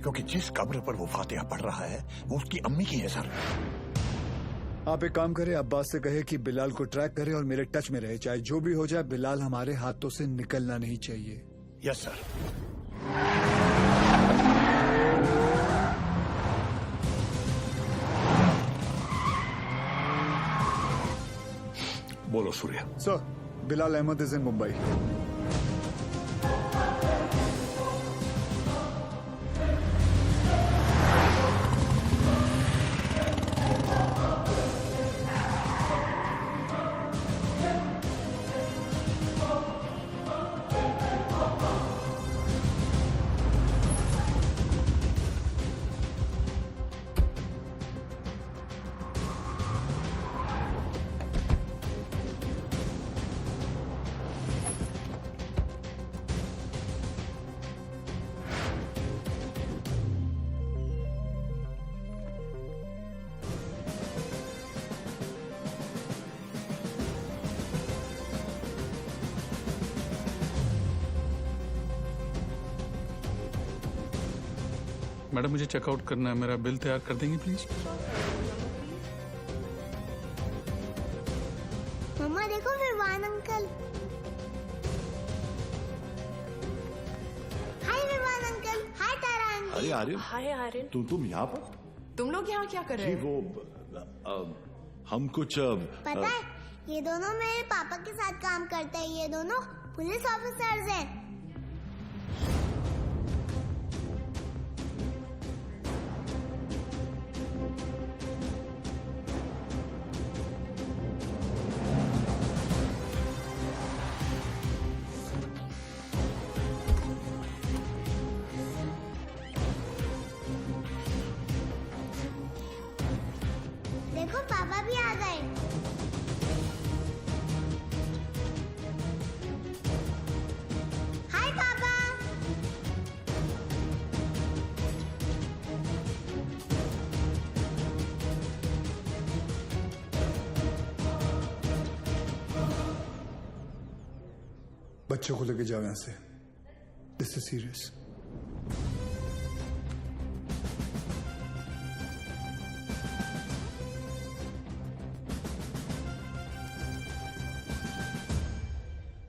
क्योंकि जिस कब्र पर वो फातिहा पढ़ रहा है वो उसकी अम्मी की है सर। आप एक काम करें, अब्बास से कहे कि बिलाल को ट्रैक करे और मेरे टच में रहे। चाहे जो भी हो जाए, बिलाल हमारे हाथों से निकलना नहीं चाहिए। Yes sir. बोलो Surya. Sir, Bilal Ahmed is in Mumbai. Madam, मुझे चेकआउट करना है, मेरा बिल तैयार कर देंगे प्लीज? मम्मा देखो, विवान अंकल। हाय अरे आर्यन, हाय आर्यन। तुम यहाँ पर? तुम लोग यहाँ क्या कर रहे जी हो? हम कुछ पता है, ये दोनों मेरे पापा के साथ काम करते हैं। ये दोनों पुलिस ऑफिसर्स हैं। देखो पापा भी आ गए। हाय पापा। बच्चों को लेके जाओ यहाँ से। This is serious.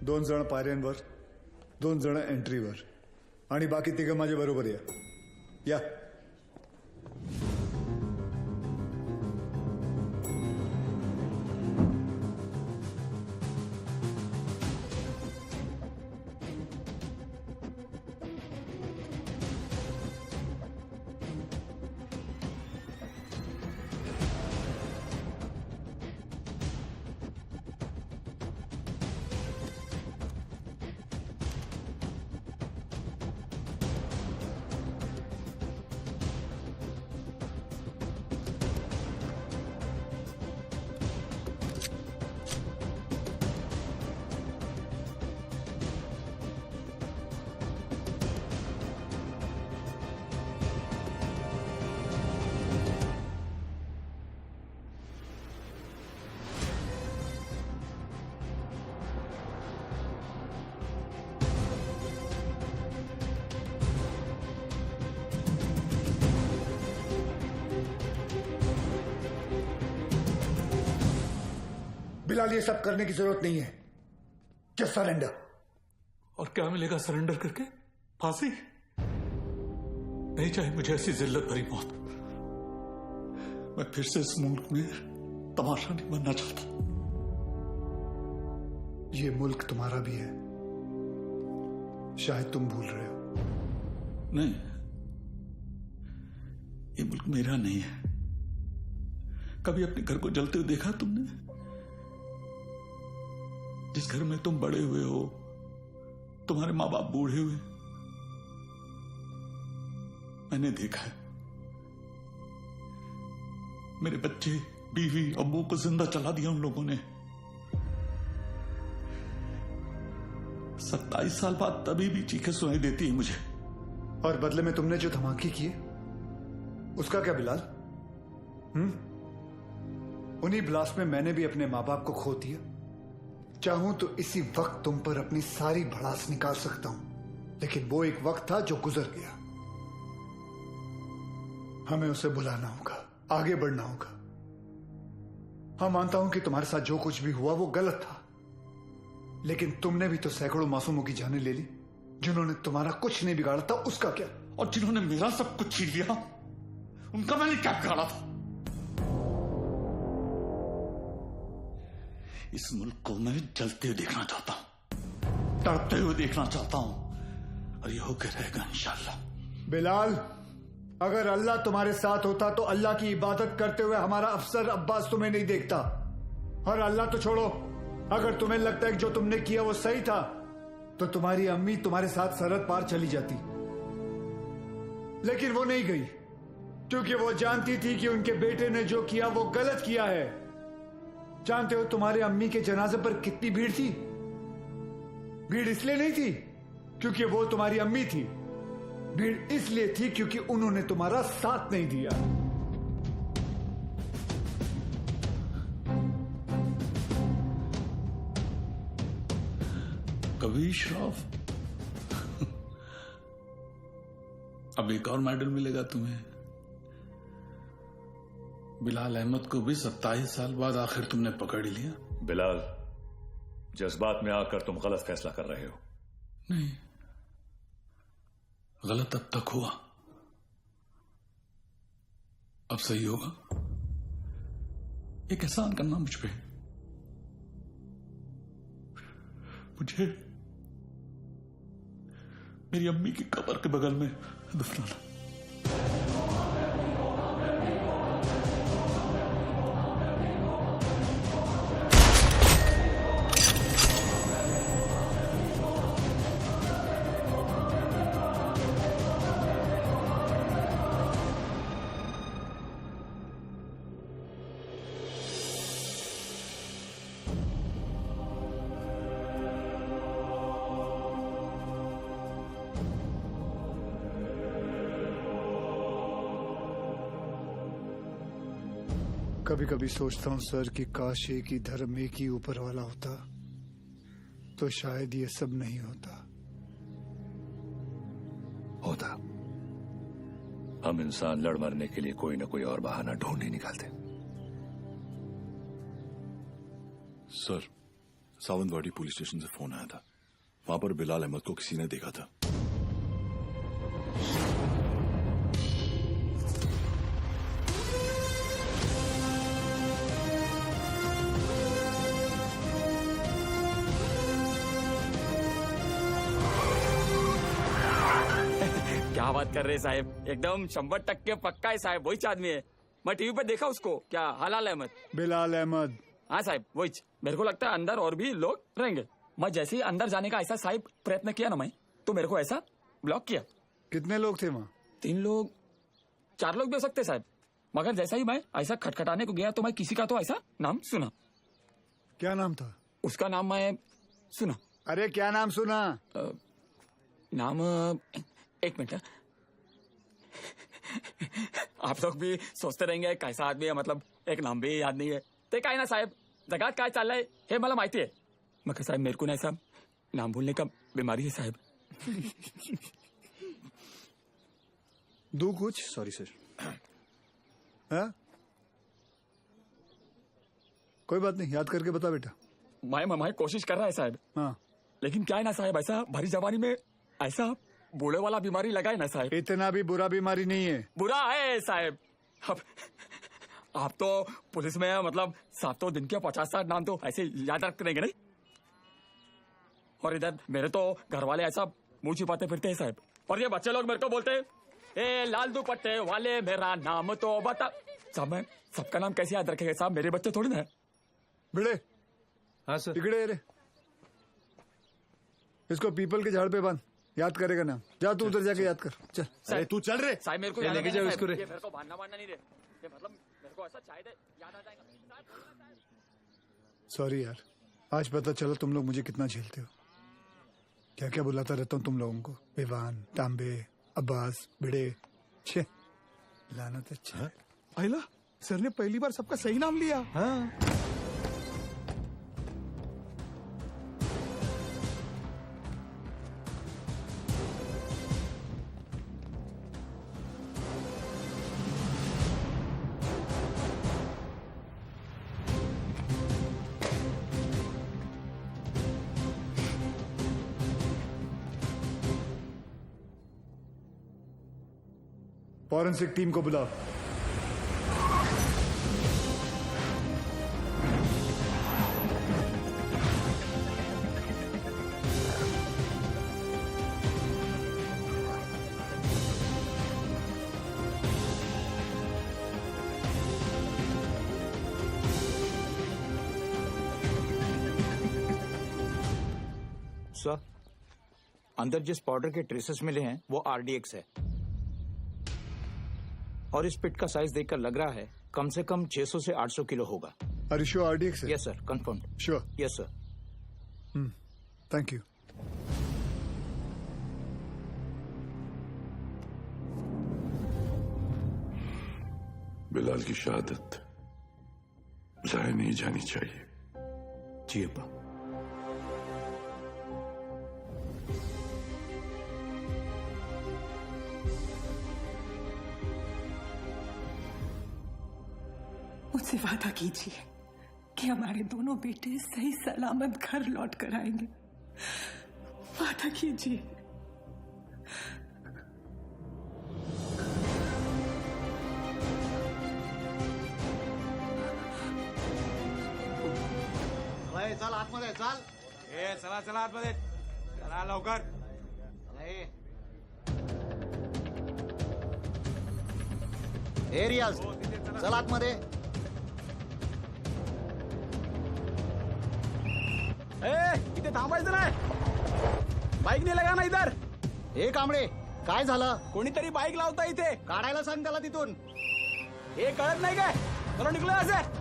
दोन जण पायऱ्यांवर, दोन जण एंट्रीवर आणि बाकी तिघं माझ्या बरोबर या। बिलाल, ये सब करने की जरूरत नहीं है। Just surrender. और क्या मिलेगा सरेंडर करके? फांसी? नहीं चाहिए मुझे ऐसी जिल्लत भरी मौत। मैं फिर से इस मुल्क में तमाशा नहीं बनना चाहता। ये मुल्क तुम्हारा भी है, शायद तुम भूल रहे हो। नहीं, ये मुल्क मेरा नहीं है। कभी अपने घर को जलते हुए देखा तुमने? जिस घर में तुम बड़े हुए हो, तुम्हारे माँ बाप बूढ़े हुए, मैंने देखा है। मेरे बच्चे, बीवी, अब्बू को जिंदा चला दिया उन लोगों ने। 27 साल बाद तभी भी चीखें सुनाई देती है मुझे। और बदले में तुमने जो धमाके किए, उसका क्या बिलाल? उन्हीं ब्लास्ट में मैंने भी अपने माँ बाप को खो दिया। चाहूं तो इसी वक्त तुम पर अपनी सारी भड़ास निकाल सकता हूं, लेकिन वो एक वक्त था जो गुजर गया। हमें उसे बुलाना होगा, आगे बढ़ना होगा। हाँ, मानता हूं कि तुम्हारे साथ जो कुछ भी हुआ वो गलत था, लेकिन तुमने भी तो सैकड़ों मासूमों की जानें ले ली। जिन्होंने तुम्हारा कुछ नहीं बिगाड़ा था, उसका क्या? और जिन्होंने मेरा सब कुछ छीन लिया, उनका मैंने क्या बिगाड़ा था? इस मुल्क को मैं जलते हुए देखना चाहता हूं, तड़पते हुए देखना चाहता हूं, और ये होकर रहेगा इंशाल्लाह। बिलाल, अगर अल्लाह तुम्हारे साथ होता तो अल्लाह की इबादत करते हुए हमारा अफसर अब्बास तुम्हें नहीं देखता। और अल्लाह तो छोड़ो, अगर तुम्हें लगता है कि जो तुमने किया वो सही था, तो तुम्हारी अम्मी तुम्हारे साथ सरहद पार चली जाती। लेकिन वो नहीं गई, क्योंकि वो जानती थी कि उनके बेटे ने जो किया वो गलत किया है। जानते हो तुम्हारे अम्मी के जनाजे पर कितनी भीड़ थी? भीड़ इसलिए नहीं थी क्योंकि वो तुम्हारी अम्मी थी, भीड़ इसलिए थी क्योंकि उन्होंने तुम्हारा साथ नहीं दिया। कभी श्रॉफ, अब एक और मेडल मिलेगा तुम्हें। बिलाल अहमद को भी 27 साल बाद आखिर तुमने पकड़ ही लिया। बिलाल, जज्बात में आकर तुम गलत फैसला कर रहे हो। नहीं, गलत अब तक हुआ, अब सही होगा। एक एहसान करना मुझ पे, मुझे मेरी अम्मी की कब्र के बगल में दफनाना। कभी कभी सोचता हूँ सर कि काश एक ही धर्म एक ही ऊपर वाला होता तो शायद ये सब नहीं होता। होता। हम इंसान लड़ मरने के लिए कोई ना कोई और बहाना ढूंढ ही निकालते। सर, सावंतवाड़ी पुलिस स्टेशन से फोन आया था। वहां पर बिलाल अहमद को किसी ने देखा था। क्या बात कर रहे हैं साहब, एकदम 100% पक्का है साहब, वही आदमी है। मैं टीवी पर देखा उसको। क्या हलाल अहमद? बिलाल अहमद। हाँ साहब वही। मेरे को लगता है अंदर और भी लोग रहेंगे। मैं जैसे ही अंदर जाने का ऐसा साहब प्रयत्न किया ना मैं, तो मेरे को ऐसा ब्लॉक किया। कितने लोग थे वहाँ? 3 लोग 4 लोग भी हो सकते साहब, मगर जैसा ही मैं ऐसा खटखटाने को गया तो मैं किसी का तो ऐसा नाम सुना। क्या नाम था उसका? नाम मैं सुना। अरे क्या नाम सुना? नाम एक मिनट। आप लोग भी सोचते रहेंगे कैसा आदमी है, मतलब एक नाम भी याद नहीं है। ते काय ना साहेब, जगात काय चाललंय हे मला माहिती आहे। मग साहेब मेरे को ना ऐसा नाम भूलने का बीमारी है साहब। दो कुछ। Sorry sir. हाँ? कोई बात नहीं, याद करके बता बेटा। मैं कोशिश कर रहा है साहब। हाँ। लेकिन क्या है ना साहब, ऐसा भारी जवानी में ऐसा बूढ़े वाला बीमारी लगा है ना साहब। इतना भी बुरा बीमारी नहीं है। बुरा है साहब। अब आप तो पुलिस में है, मतलब 7 दिन के 50-60 नाम तो ऐसे याद रख रहेंगे नहीं। और इधर मेरे तो घर वाले ऐसा मुंह छिपाते फिरते हैं साहब। और ये बच्चे लोग मेरे को बोलते हैं, ए लाल दुपट्टे वाले मेरा नाम तो बता। साहब मैं सबका नाम कैसे याद रखेगा साहब, मेरे बच्चे थोड़ी ना है। भिड़े। हाँ सर। इकड़े रे, इसको पीपल के झाड़ पे बांध, याद करेगा ना। जा तू उधर जाके याद कर। चल। अरे तू चल रे साहब मेरे को लेके जाओ इसको रे। मेरे को बांधना नहीं रे, ये मतलब मेरे को ऐसा शायद याद आ जाएगा। सॉरी यार, आज पता चला तुम लोग मुझे कितना झेलते हो। क्या क्या बुलाता रहता हूँ तुम लोगों को, विवान, तांबे, अब्बास, भिड़े। छे लानत। अच्छा आइला सर ने पहली बार सबका सही नाम लिया। हाँ। फॉरेंसिक टीम को बुलाओ। सर, अंदर जिस पाउडर के ट्रेसेस मिले हैं वो आरडीएक्स है, और इस पिट का साइज देखकर लग रहा है कम से कम 600 से 800 किलो होगा। Are you sure RDX है? Yes sir, confirm. Sure? Yes sir. Thank you. Bilal की शहादत जाया नहीं जानी चाहिए। जी अब्बा। मुझसे वादा कीजिए कि हमारे दोनों बेटे सही सलामत घर लौट कर आएंगे। वादा कीजिए। चल आतमध्ये चल. चला चला आतमध्ये चला लवकर. हे रियाज चल आतमध्ये. इथे थांबायचं नाही. बाईक नाही लगा ना इधर. हे कांबळे काय झालं? कोणीतरी बाईक लावता इथे. काढायला सांग त्याला तिथून. हे कळत नाही काय? चलो निघलो असे.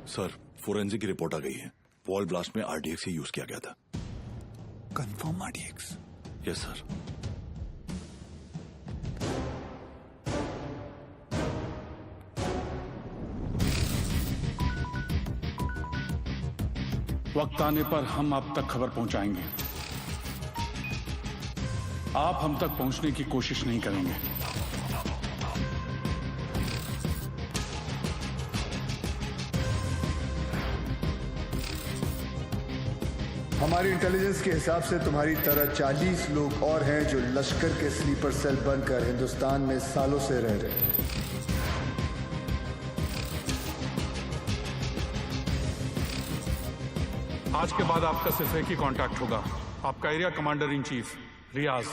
सर, फोरेंसिक की रिपोर्ट आ गई है. वॉल ब्लास्ट में आरडीएक्स ही यूज किया गया था. Confirm RDX? Yes sir. वक्त आने पर हम आप तक खबर पहुंचाएंगे. आप हम तक पहुंचने की कोशिश नहीं करेंगे. हमारी इंटेलिजेंस के हिसाब से तुम्हारी तरह 40 लोग और हैं जो लश्कर के स्लीपर सेल बनकर हिंदुस्तान में सालों से रह रहे हैं. आज के बाद आपका सिर्फ एक ही कांटेक्ट होगा. आपका एरिया कमांडर इन चीफ रियाज.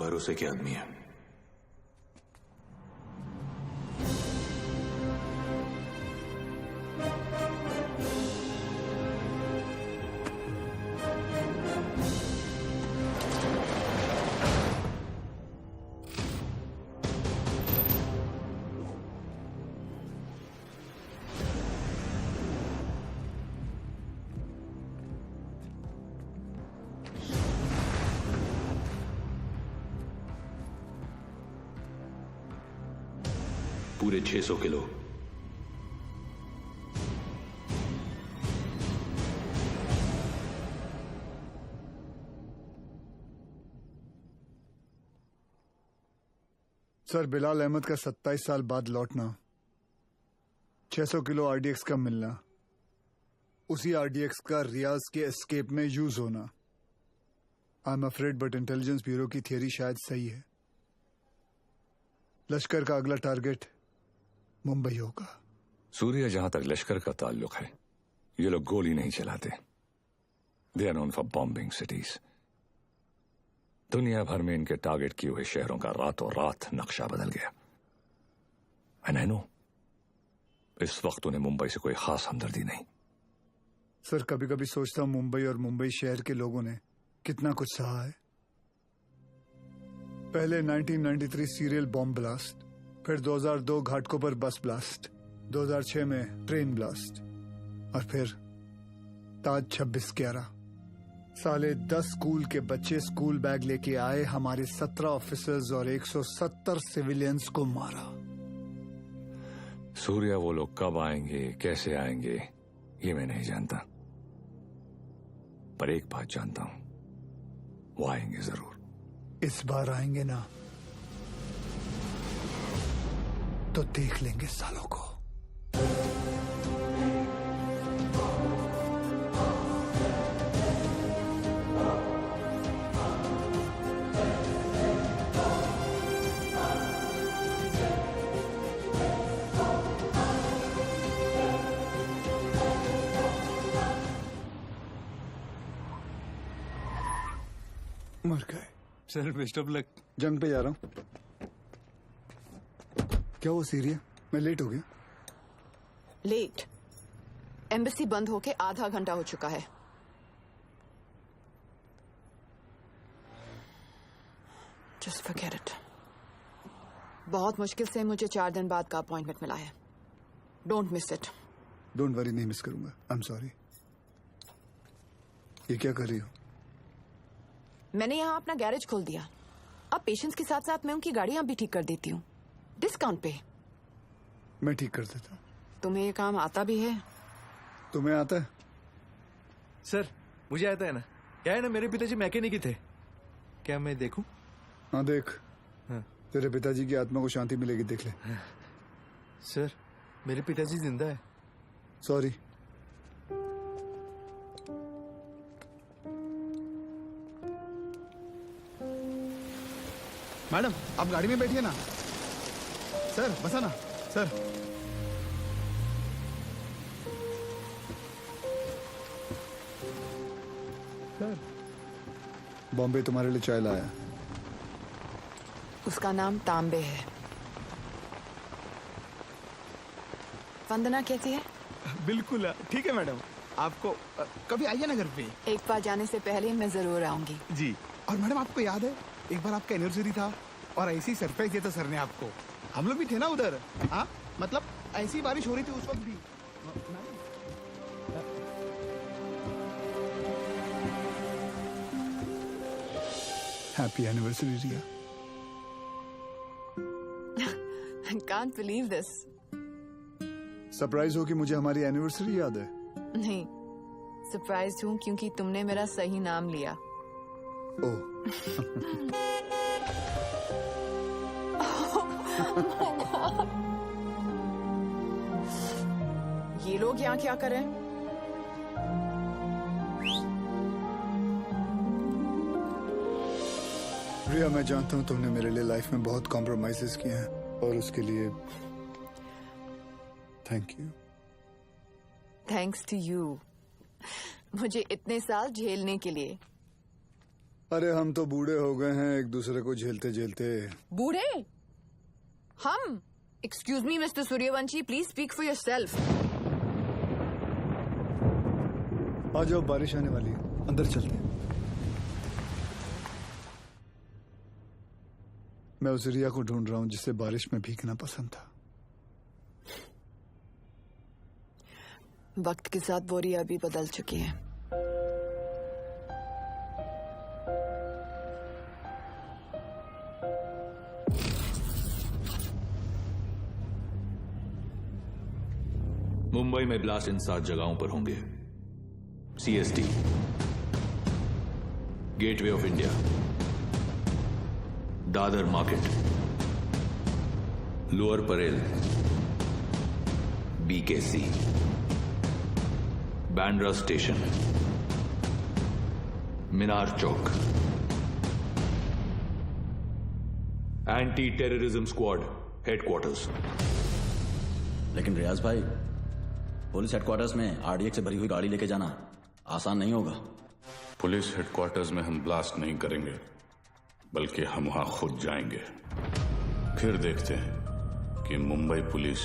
भरोसे के आदमी है. पूरे 600 किलो. सर, बिलाल अहमद का 27 साल बाद लौटना, 600 किलो आरडीएक्स का मिलना, उसी आरडीएक्स का रियाज के एस्केप में यूज होना. I am afraid but intelligence bureau की थियरी शायद सही है. लश्कर का अगला टारगेट मुंबई होगा. सूर्य, जहां तक लश्कर का ताल्लुक है, ये लोग गोली नहीं चलाते. They are known for bombing cities. दुनिया भर में इनके टारगेट किए हुए शहरों का रातों रात नक्शा बदल गया. एंड आई नो, इस वक्त उन्हें मुंबई से कोई खास हमदर्दी नहीं. सर, कभी कभी सोचता हूं मुंबई और मुंबई शहर के लोगों ने कितना कुछ सहा है. पहले 1993 सीरियल बॉम्ब ब्लास्ट, फिर 2002 घाटकोपर बस ब्लास्ट, 2006 में ट्रेन ब्लास्ट, और फिर ताज 26/11. साले 10 स्कूल के बच्चे स्कूल बैग लेके आए, हमारे 17 ऑफिसर्स और 170 सिविलियंस को मारा. सूर्या, वो लोग कब आएंगे, कैसे आएंगे, ये मैं नहीं जानता. पर एक बात जानता हूं, वो आएंगे जरूर. इस बार आएंगे ना तो देख लेंगे सालों को. मर गए। Sir best of luck. जंग पे जा रहा हूँ। क्या वो सीरिया? मैं लेट हो गया। लेट? एम्बेसी बंद होके आधा घंटा हो चुका है। Just forget it. बहुत मुश्किल से मुझे 4 दिन बाद का अपॉइंटमेंट मिला है। Don't miss it. Don't worry, नहीं मिस करूंगा। आई एम सॉरी। ये क्या कर रही हो? मैंने यहाँ अपना गैरेज खोल दिया। अब पेशेंट्स के साथ साथ मैं उनकी गाड़ियां भी ठीक कर देती हूँ, डिस्काउंट पे। मैं ठीक कर देता हूँ। तुम्हें ये काम आता भी है? तुम्हें आता है? सर मुझे आता है ना। क्या है ना, मेरे पिताजी मैकेनिक ही थे। क्या मैं देखूं? हाँ देख। हाँ। तेरे पिताजी की आत्मा को शांति मिलेगी, देख ले। सर मेरे पिताजी जिंदा है। सॉरी। मैडम आप गाड़ी में बैठिए ना। सर बसा ना सर। सर बॉम्बे तुम्हारे लिए चाय लाया। उसका नाम तांबे है। वंदना कैसी है? बिल्कुल ठीक है मैडम। आपको कभी आइए ना घर पे। एक बार जाने से पहले मैं जरूर आऊंगी। जी। और मैडम आपको याद है एक बार आपका एनिवर्सरी था और ऐसी सरप्राइज दिया था सर ने आपको। हम लोग भी थे ना उधर। हाँ मतलब ऐसी बारिश हो रही थी उस वक्त भी। Happy anniversary Riya. I can't believe this. Surprise हो कि मुझे हमारी एनिवर्सरी याद है? नहीं, सरप्राइज हूँ क्योंकि तुमने मेरा सही नाम लिया। ओह। ये लोग यहाँ क्या कर रहे हैं? रिया मैं जानता हूँ तुमने मेरे लिए लाइफ में बहुत कॉम्प्रोमाइजेस किए हैं और उसके लिए thank you. Thanks to you, मुझे इतने साल झेलने के लिए। अरे हम तो बूढ़े हो गए हैं एक दूसरे को झेलते झेलते। बूढ़े? हम? Excuse me mister Suryavanshi, please speak for yourself. आ जाओ, बारिश आने वाली है, अंदर चलते हैं। मैं उस रिया को ढूंढ रहा हूं जिसे बारिश में भीगना पसंद था। वक्त के साथ वो रिया भी बदल चुकी है। मुंबई में ब्लास्ट इन 7 जगहों पर होंगे। CST, gateway of India, Dadar market, lower Parel, BKC, Bandra station, Minar Chowk. Anti terrorism squad headquarters. लेकिन रियाज भाई, पुलिस हेडक्वार्टर्स में RDX से भरी हुई गाड़ी लेके जाना आसान नहीं होगा। पुलिस हेडक्वार्टर्स में हम ब्लास्ट नहीं करेंगे, बल्कि हम वहां खुद जाएंगे। फिर देखते हैं कि मुंबई पुलिस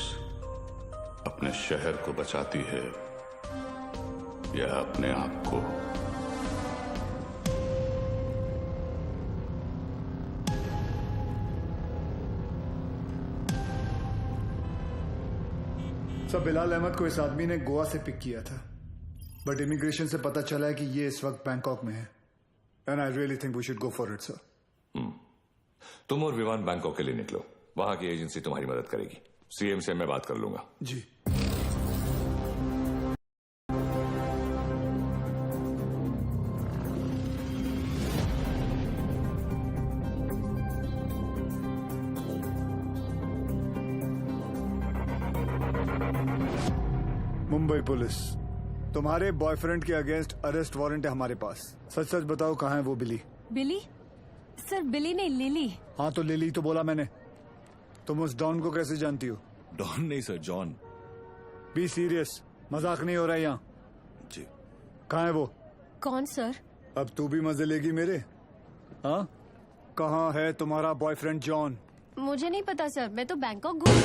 अपने शहर को बचाती है या अपने आप को। सब बिलाल अहमद को इस आदमी ने गोवा से पिक किया था, बट इमिग्रेशन से पता चला है कि ये इस वक्त बैंकॉक में है। And I really think we should go for it sir. तुम और विवान बैंकॉक के लिए निकलो, वहां की एजेंसी तुम्हारी मदद करेगी। CM से मैं बात कर लूंगा। जी। मुंबई पुलिस, तुम्हारे बॉयफ्रेंड के अगेंस्ट अरेस्ट वारंट है हमारे पास। सच सच बताओ कहाँ है वो बिली? बिली? सर बिली नहीं, लिली। हाँ तो लिली तो बोला मैंने। तुम उस डॉन को कैसे जानती हो? डॉन नहीं सर, जॉन। बी सीरियस, मजाक नहीं हो रहा है यहाँ। जी। कहाँ है वो? कौन सर? अब तू भी मजे लेगी मेरे? हाँ, कहाँ है तुम्हारा बॉयफ्रेंड जॉन? मुझे नहीं पता सर, मैं तो बैंकॉक घूम।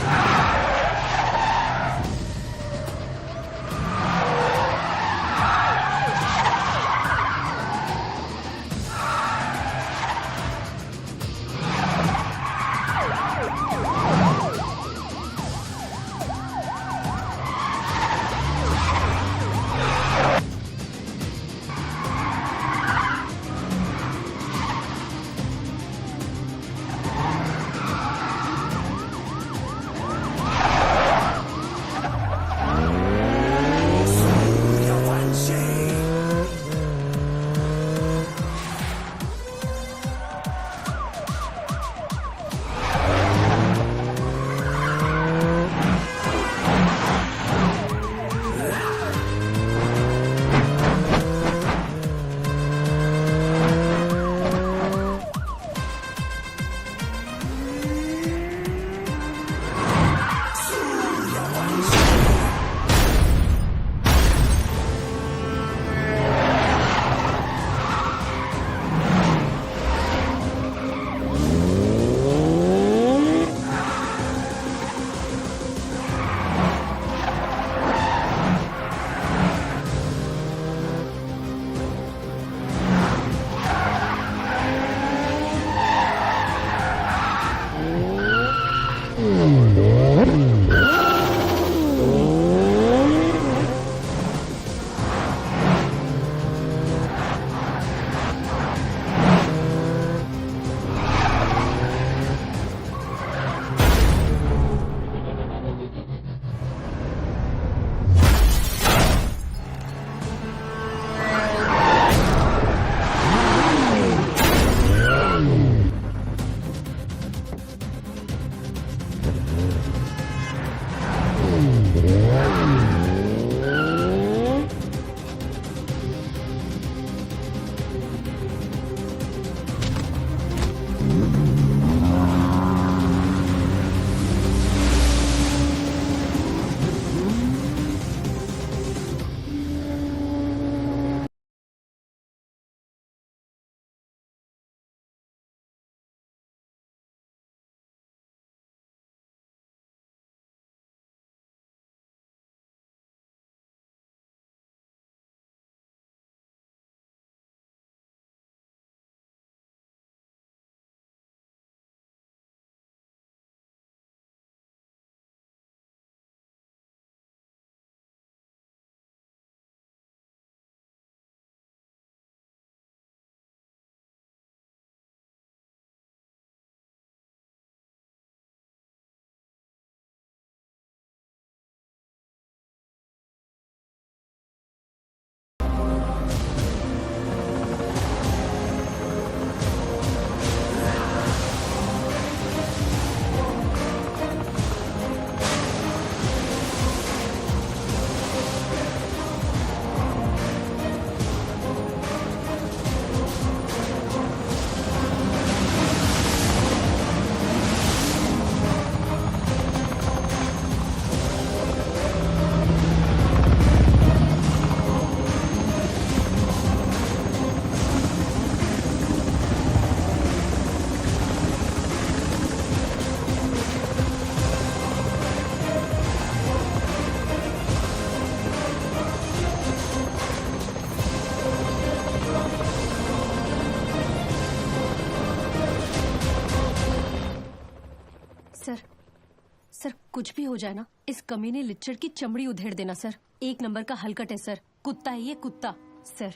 सर कुछ भी हो जाए ना, इस कमीने लिच्चड़ की चमड़ी उधेड़ देना सर। एक नंबर का हलकट है सर, कुत्ता है ये कुत्ता। सर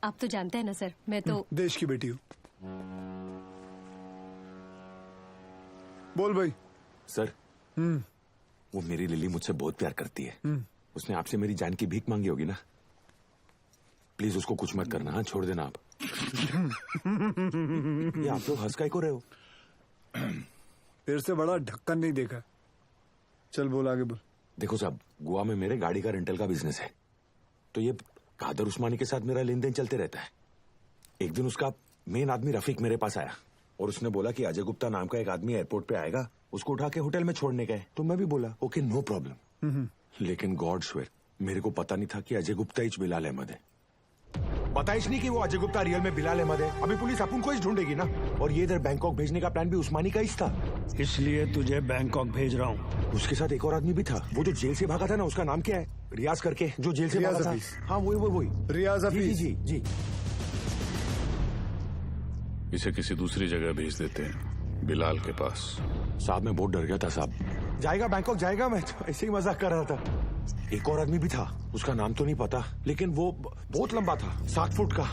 आप तो जानते हैं ना सर, मैं तो देश की बेटी हूँ। बोल भाई। सर वो मेरी लिली मुझसे बहुत प्यार करती है। उसने आपसे मेरी जान की भीख मांगी होगी ना। प्लीज उसको कुछ मत करना, हाँ छोड़ देना आप। ये आप लोग हंस काहे को रहे हो? तेरे से बड़ा ढक्कन नहीं देखा। चल बोल आगे बोल। देखो साहब, गोवा में मेरे गाड़ी का रेंटल का बिजनेस है, तो ये कादर उस्मानी के साथ मेरा लेन देन चलते रहता है। एक दिन उसका मेन आदमी रफीक मेरे पास आया और उसने बोला कि अजय गुप्ता नाम का एक आदमी एयरपोर्ट पे आएगा, उसको उठा के होटल में छोड़ने गए। तो मैं भी बोला ओके नो प्रॉब्लम। लेकिन गॉड श्वेर मेरे को पता नहीं था कि अजय गुप्ता ही बिलाल अहमद है। बताइश नहीं कि वो अजय गुप्ता रियल में बिलाल अहमद है। अभी पुलिस अपन को ही ढूंढेगी ना। और ये इधर बैंकॉक भेजने का प्लान भी उस्मानी का ही था। इसलिए तुझे बैंकॉक भेज रहा हूँ। उसके साथ एक और आदमी भी था, वो जो जेल से भागा था ना, उसका नाम क्या है? रियाज करके, जो जेल से भागा था। हाँ वही रियाज हफीज। जी जी जी। इसे किसी दूसरी जगह भेज देते हैं, बिलाल के पास। साहब मैं बहुत डर गया था साहब। जाएगा बैंकॉक जाएगा, मैं तो ऐसे ही मजाक कर रहा था। एक और आदमी भी था, उसका नाम तो नहीं पता, लेकिन वो बहुत लंबा था, 7 फुट का।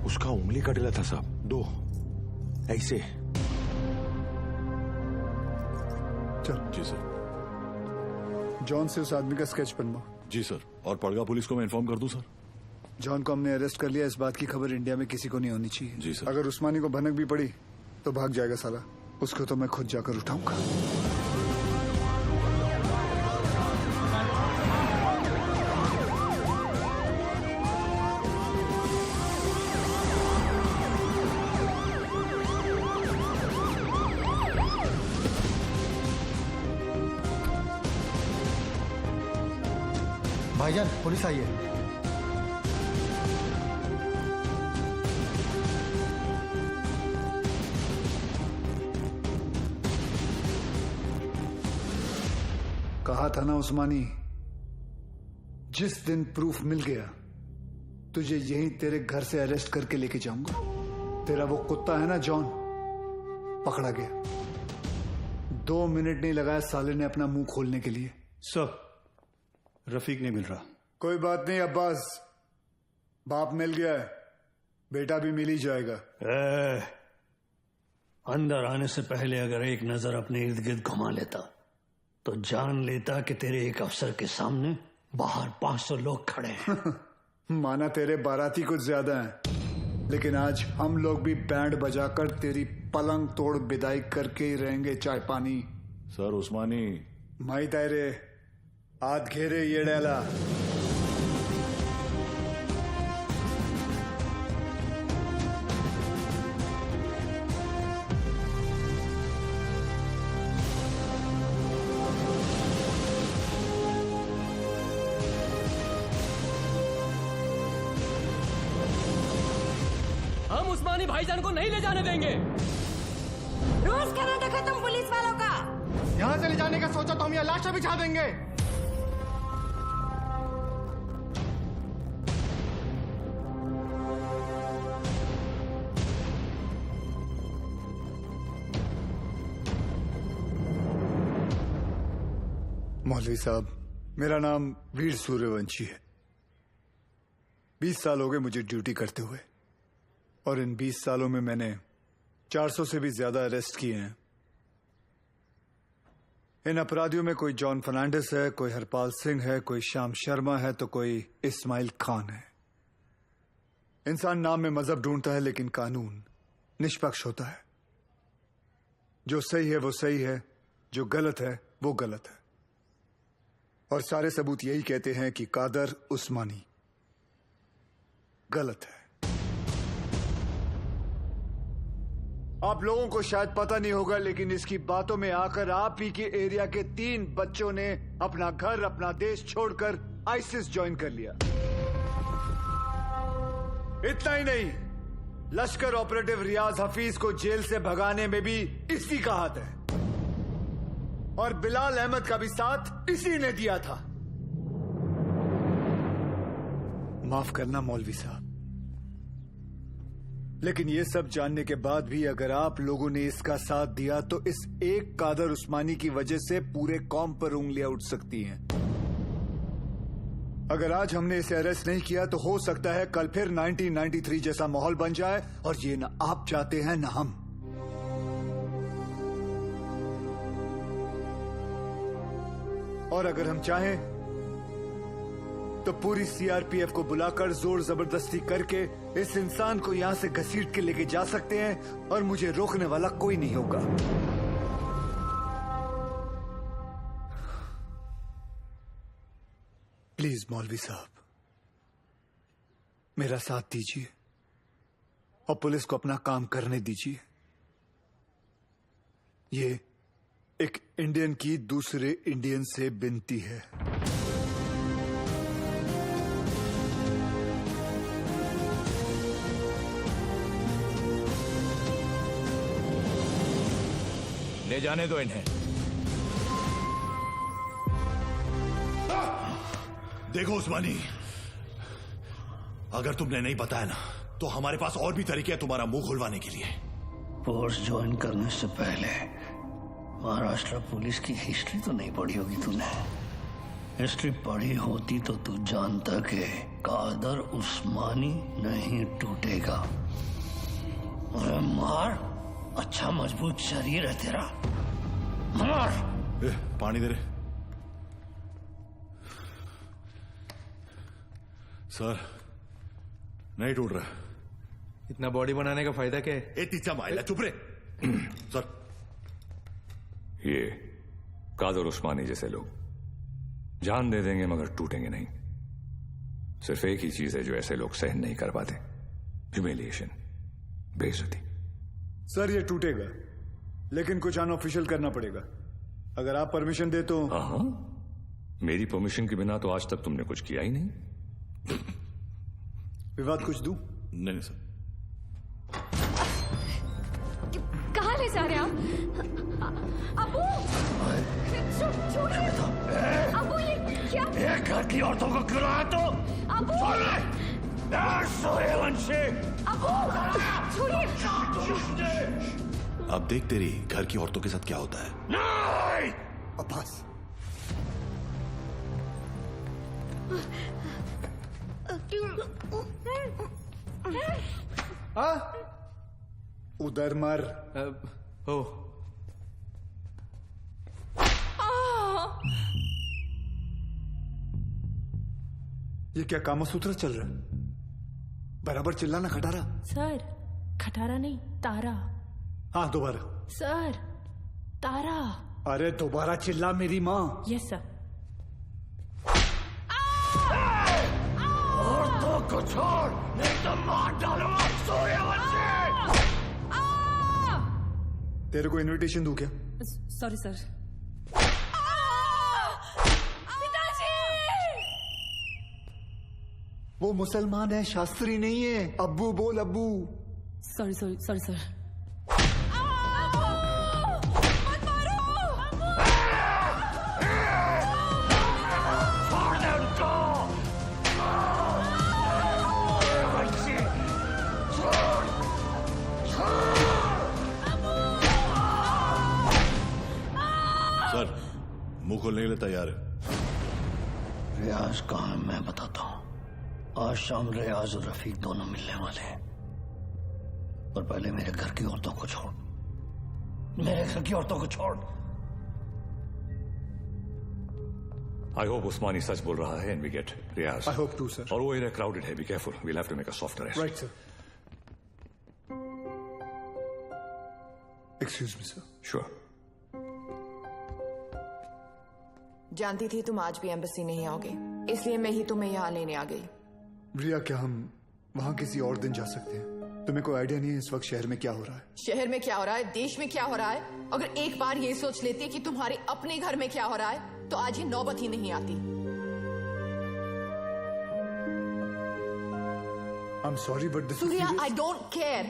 उसका उंगली कटेला था साहब, 2 ऐसे। चल जी सर। जॉन से उस आदमी का स्केच बनवा। जी सर। और पड़गा पुलिस को मैं इन्फॉर्म कर दूं सर? जॉन को हमने अरेस्ट कर लिया, इस बात की खबर इंडिया में किसी को नहीं होनी चाहिए। जी सर। अगर उस्मानी को भनक भी पड़ी तो भाग जाएगा साला, उसको तो मैं खुद जाकर उठाऊंगा। भाईजान पुलिस आई है। कहा था ना उस्मानी, जिस दिन प्रूफ मिल गया तुझे यहीं तेरे घर से अरेस्ट करके लेके जाऊंगा। तेरा वो कुत्ता है ना जॉन, पकड़ा गया। 2 मिनट नहीं लगाया साले ने अपना मुंह खोलने के लिए। सर रफीक नहीं मिल रहा। कोई बात नहीं अब्बास, बाप मिल गया है, बेटा भी मिल ही जाएगा। अंदर आने से पहले अगर एक नजर अपने इर्द गिर्द घुमा लेता तो जान लेता कि तेरे एक अफसर के सामने बाहर 500 लोग खड़े हैं। माना तेरे बाराती कुछ ज्यादा हैं, लेकिन आज हम लोग भी बैंड बजाकर तेरी पलंग तोड़ विदाई करके ही रहेंगे। चाय पानी सर उस्मानी माई तायरे हाथ घेरे ये डाला। हम उस्मानी भाईजान को नहीं ले जाने देंगे। रोज करा देखा तुम पुलिस वालों का। यहाँ से ले जाने का सोचा तो हम यहाँ लाशें बिछा देंगे। मौलवी साहब, मेरा नाम वीर सूर्यवंशी है। 20 साल हो गए मुझे ड्यूटी करते हुए, और इन 20 सालों में मैंने 400 से भी ज्यादा अरेस्ट किए हैं। इन अपराधियों में कोई जॉन फर्नांडिस है, कोई हरपाल सिंह है, कोई श्याम शर्मा है, तो कोई इस्माइल खान है। इंसान नाम में मजहब ढूंढता है, लेकिन कानून निष्पक्ष होता है। जो सही है वो सही है, जो गलत है वो गलत है। और सारे सबूत यही कहते हैं कि कादर उस्मानी गलत है। आप लोगों को शायद पता नहीं होगा, लेकिन इसकी बातों में आकर आप ही के एरिया के 3 बच्चों ने अपना घर, अपना देश छोड़कर आईसिस ज्वाइन कर लिया। इतना ही नहीं, लश्कर ऑपरेटिव रियाज हफीज को जेल से भगाने में भी इसी का हाथ है, और बिलाल अहमद का भी साथ इसी ने दिया था। माफ करना मौलवी साहब, लेकिन ये सब जानने के बाद भी अगर आप लोगों ने इसका साथ दिया तो इस एक कादर उस्मानी की वजह से पूरे कौम पर उंगलियां उठ सकती हैं। अगर आज हमने इसे अरेस्ट नहीं किया तो हो सकता है कल फिर 1993 जैसा माहौल बन जाए, और ये ना आप चाहते हैं ना हम। और अगर हम चाहें तो पूरी सीआरपीएफ को बुलाकर जोर जबरदस्ती करके इस इंसान को यहां से घसीट के लेके जा सकते हैं, और मुझे रोकने वाला कोई नहीं होगा। प्लीज मौलवी साहब, मेरा साथ दीजिए और पुलिस को अपना काम करने दीजिए। ये एक इंडियन की दूसरे इंडियन से विनती है। ले जाने दो इन्हें। देखो उस्मानी, अगर तुमने नहीं बताया ना तो हमारे पास और भी तरीके हैं तुम्हारा मुंह खुलवाने के लिए। फोर्स ज्वाइन करने से पहले महाराष्ट्र पुलिस की हिस्ट्री तो नहीं पढ़ी होगी तूने। हिस्ट्री पढ़ी होती तो तू जानता कि कादर उस्मानी नहीं टूटेगा। अरे मार, अच्छा मजबूत शरीर है तेरा, मार। पानी दे रहे सर, नहीं टूट रहा। इतना बॉडी बनाने का फायदा क्या है? ए तीचा माइला, चुप रे। सर, ये कादर उस्मानी जैसे लोग जान दे देंगे मगर टूटेंगे नहीं। सिर्फ एक ही चीज है जो ऐसे लोग सहन नहीं कर पाते, ह्यूमिलिएशन, बेइज्जती। सर ये टूटेगा, लेकिन कुछ अनऑफिशियल करना पड़ेगा। अगर आप परमिशन दे तो। हाँ, मेरी परमिशन के बिना तो आज तक तुमने कुछ किया ही नहीं। विवाद कुछ दूं? नहीं सर। कहाँ ले जा रहे आप? अबू, छोड़िए। अबू ये क्या? ये घर की औरतों को क्यों लाया तू? अबू, सूर्यवंशी। अबू, छोड़िए। अब देख तेरी घर की औरतों के साथ क्या होता है। नहीं। अब्बास, उधर मर। ओ ये क्या कामसूत्र चल रहा है? बराबर चिल्लाना खटारा। सर, खटारा नहीं, तारा। हाँ दोबारा। सर, तारा। अरे दोबारा चिल्ला मेरी माँ। Yes sir. औरतों को छोड़, नहीं तो मार डालूंगा सूर्यवंशी। तेरे को इनविटेशन दूं क्या? Sorry sir. वो मुसलमान है, शास्त्री नहीं है। अब्बू बोल, अब्बू। Sorry sorry sorry sir. Sir, मुंह खोलने के लिए तैयार है। रियाज कहाँ है मैं बताता हूँ। आज शाम रियाज और रफीक दोनों मिलने वाले हैं, पर पहले मेरे घर की औरतों को छोड़, मेरे घर की औरतों को छोड़। आई होप उस्मानी सच बोल रहा है and we get Riyaz. I hope too sir. और वो एरिया क्राउडेड है, be careful, we'll have to make a soft arrest. Right sir. Excuse me sir. Sure. जानती थी तुम आज भी एम्बेसी नहीं आओगे, इसलिए मैं ही तुम्हें यहाँ लेने आ गई। रिया, क्या हम वहाँ किसी और दिन जा सकते हैं? तुम्हें कोई आइडिया नहीं है इस वक्त शहर में क्या हो रहा है? शहर में क्या हो रहा है, देश में क्या हो रहा है? अगर एक बार ये सोच लेती कि तुम्हारे अपने घर में क्या हो रहा है तो आज ये नौबत ही नहीं आती। I'm sorry, but this is Surya, serious. I don't care,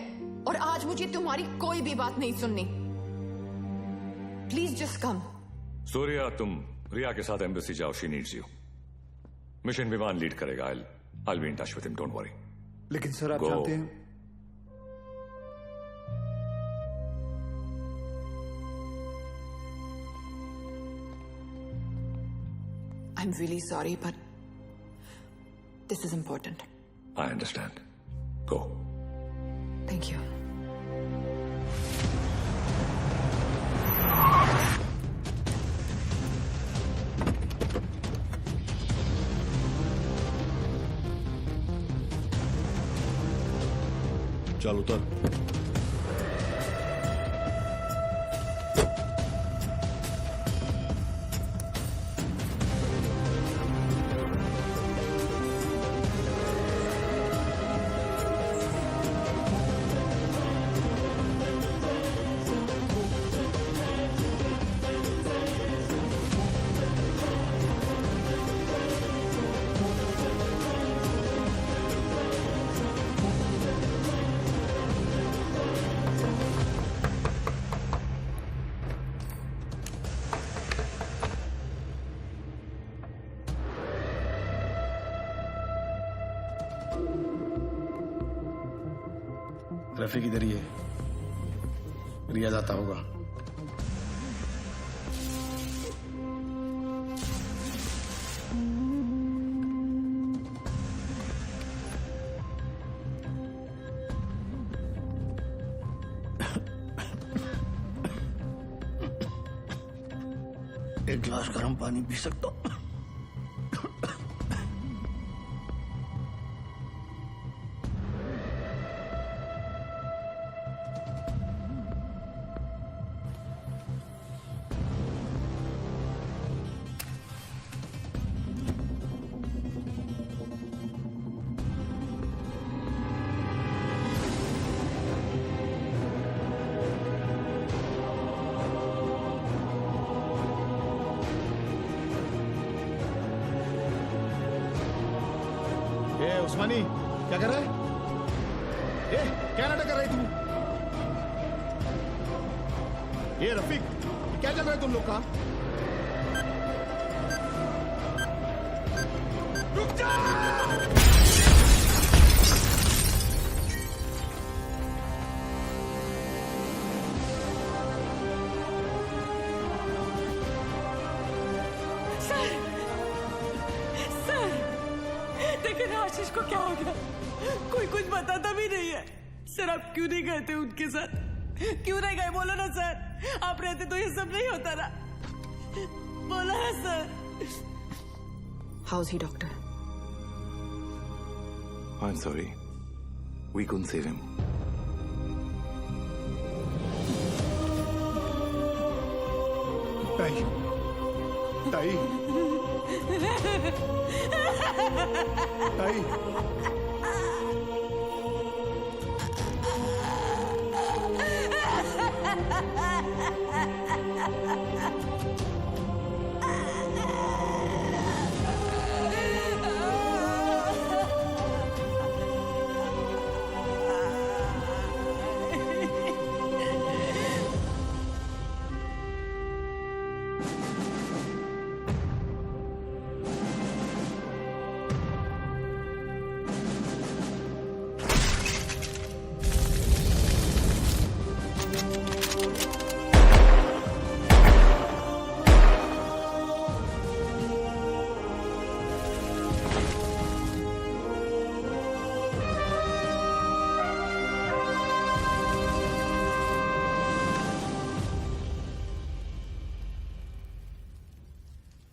और आज मुझे तुम्हारी कोई भी बात नहीं सुननी। Please just come. सूर्या, तुम रिया के साथ एम्बेसी जाओ, शी नीड्स यू। मिशन विमान लीड करेगा। I'll be in touch with him, don't worry. लेकिन सर आप Go. जानते हैं I'm really sorry, but this is important. I understand. Go. Thank you. चल उतर। रफीक इधर ही है, रियाज आता होगा। एक गिलास गर्म पानी पी सकता हूँ? उस्मानी क्या कर रहा है? क्या नाटक कर रही तू? ये रफीक, क्या चल रहा है तुम लोग का? रुक जा! लेकिन आशीष को क्या हो गया? कोई कुछ बताता भी नहीं है। सर आप क्यों नहीं गए थे उनके साथ? क्यों नहीं गए? बोलो ना सर, आप रहते तो ये सब नहीं होता ना। बोलो ना sir. How is he doctor? I'm sorry. We couldn't save him. ताई, ताई, ताई,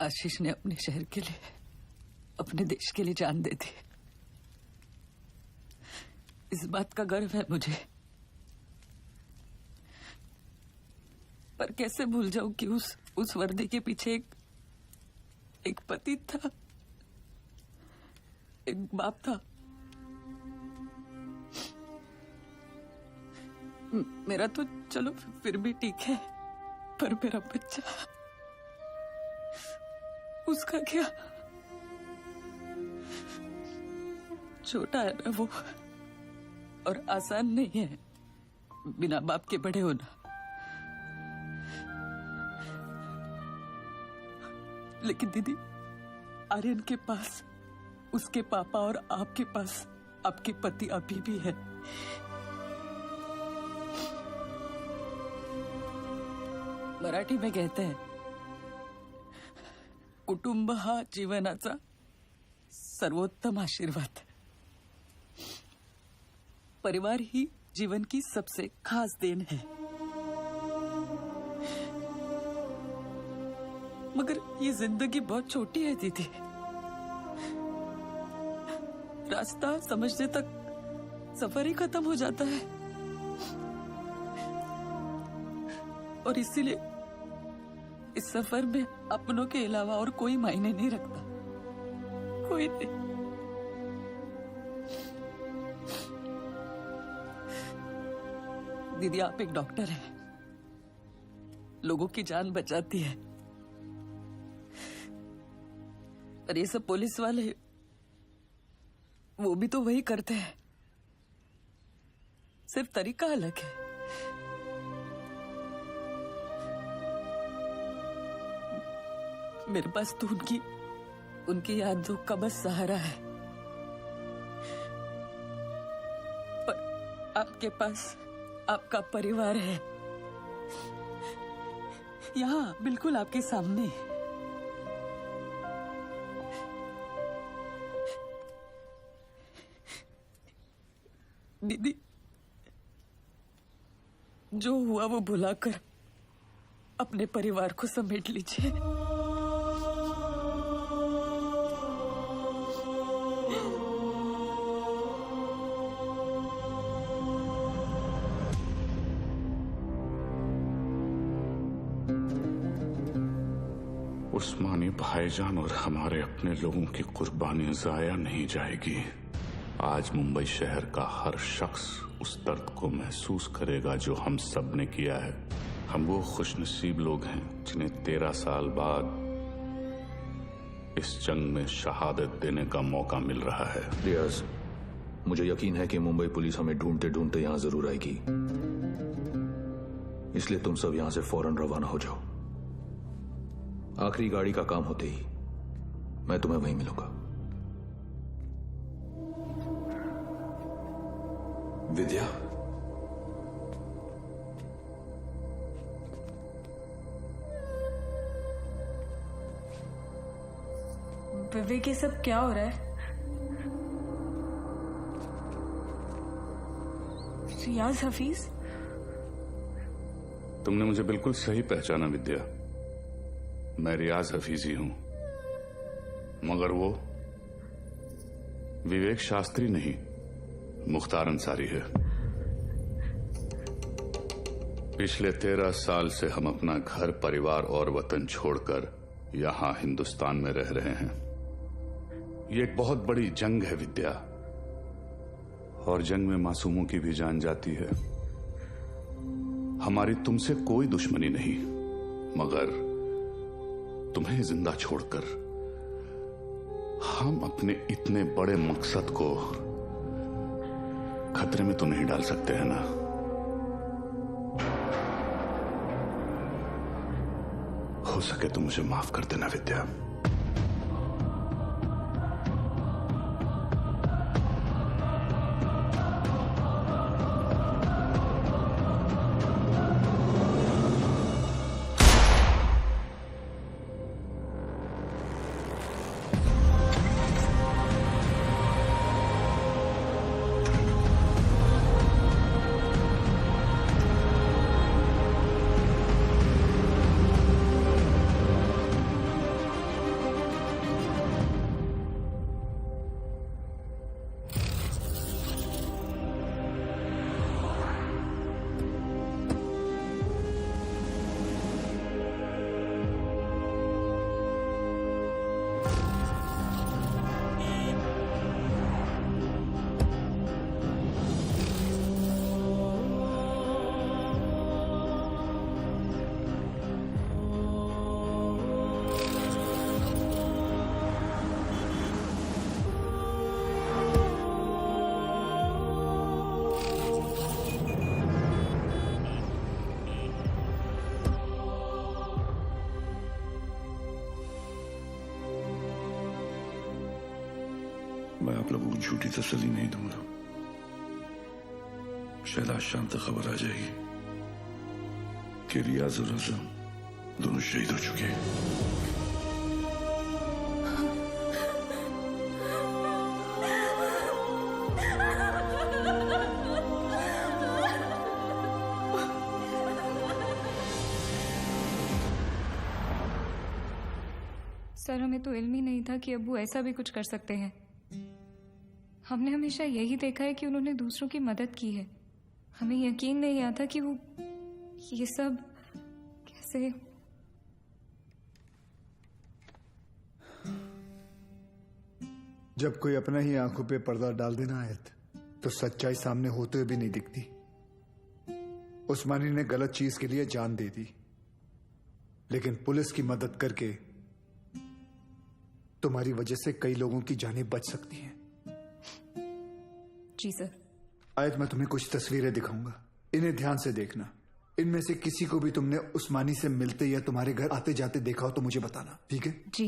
आशीष ने अपने शहर के लिए, अपने देश के लिए जान दे दी। इस बात का गर्व है मुझे। पर कैसे भूल जाऊं कि उस वर्दी के पीछे एक पति था, एक बाप था। मेरा तो चलो फिर भी ठीक है, पर मेरा बच्चा, उसका क्या? छोटा है ना वो, और आसान नहीं है बिना बाप के बड़े होना। लेकिन दीदी, आर्यन के पास उसके पापा और आपके पास आपके पति अभी भी है। मराठी में कहते हैं, कुटुंब हा जीवनाचा सर्वोत्तम आशीर्वाद। परिवार ही जीवन की सबसे खास देन है। मगर ये जिंदगी बहुत छोटी है दीदी। रास्ता समझने तक सफर ही खत्म हो जाता है। और इसीलिए इस सफर में अपनों के अलावा और कोई मायने नहीं रखता, कोई नहीं। दीदी, आप एक डॉक्टर हैं, लोगों की जान बचाती है। पर ये सब पुलिस वाले, वो भी तो वही करते हैं, सिर्फ तरीका अलग है। मेरे पास तो उनकी यादों का बस सहारा है। पर आप आपके पास आपका परिवार है, यहाँ बिल्कुल आपके सामने। दीदी, जो हुआ वो भुलाकर अपने परिवार को समेट लीजिए। उस्मानी भाईजान और हमारे अपने लोगों की कुर्बानी जाया नहीं जाएगी। आज मुंबई शहर का हर शख्स उस दर्द को महसूस करेगा जो हम सब ने किया है। हम वो खुशनसीब लोग हैं जिन्हें 13 साल बाद इस जंग में शहादत देने का मौका मिल रहा है। रियाज, मुझे यकीन है कि मुंबई पुलिस हमें ढूंढते ढूंढते यहां जरूर आएगी, इसलिए तुम सब यहां से फौरन रवाना हो जाओ। आखिरी गाड़ी का काम होते ही मैं तुम्हें वहीं मिलूंगा। विद्या, विवेक, ये सब क्या हो रहा है? रियाज हफीज? तुमने मुझे बिल्कुल सही पहचाना विद्या। मैं रियाज हफीज ही हूं, मगर वो विवेक शास्त्री नहीं, मुख्तार अंसारी है। पिछले 13 साल से हम अपना घर, परिवार और वतन छोड़कर यहां हिंदुस्तान में रह रहे हैं। ये एक बहुत बड़ी जंग है विद्या, और जंग में मासूमों की भी जान जाती है। हमारी तुमसे कोई दुश्मनी नहीं, मगर तुम्हें जिंदा छोड़कर हम अपने इतने बड़े मकसद को खतरे में तो नहीं डाल सकते हैं ना। हो सके तो मुझे माफ कर देना विद्या। मैं आप लोगों को झूठी तसल्ली नहीं दूंगा। शायद आज शाम तक खबर आ जाएगी कि रियाज और आजम दोनों शहीद हो चुके हैं। सर, हमें तो इल्म ही नहीं था कि अब्बू ऐसा भी कुछ कर सकते हैं। हमने हमेशा यही देखा है कि उन्होंने दूसरों की मदद की है। हमें यकीन नहीं आता कि वो ये सब कैसे। जब कोई अपना ही आंखों पे पर्दा डाल देना आयत, तो सच्चाई सामने होते हुए भी नहीं दिखती। उस्मानी ने गलत चीज के लिए जान दे दी, लेकिन पुलिस की मदद करके तुम्हारी वजह से कई लोगों की जानें बच सकती हैं। जी सर। आयत, मैं तुम्हें कुछ तस्वीरें दिखाऊंगा, इन्हें ध्यान से देखना। इनमें से किसी को भी तुमने उस्मानी से मिलते या तुम्हारे घर आते जाते देखा हो तो मुझे बताना, ठीक है? जी।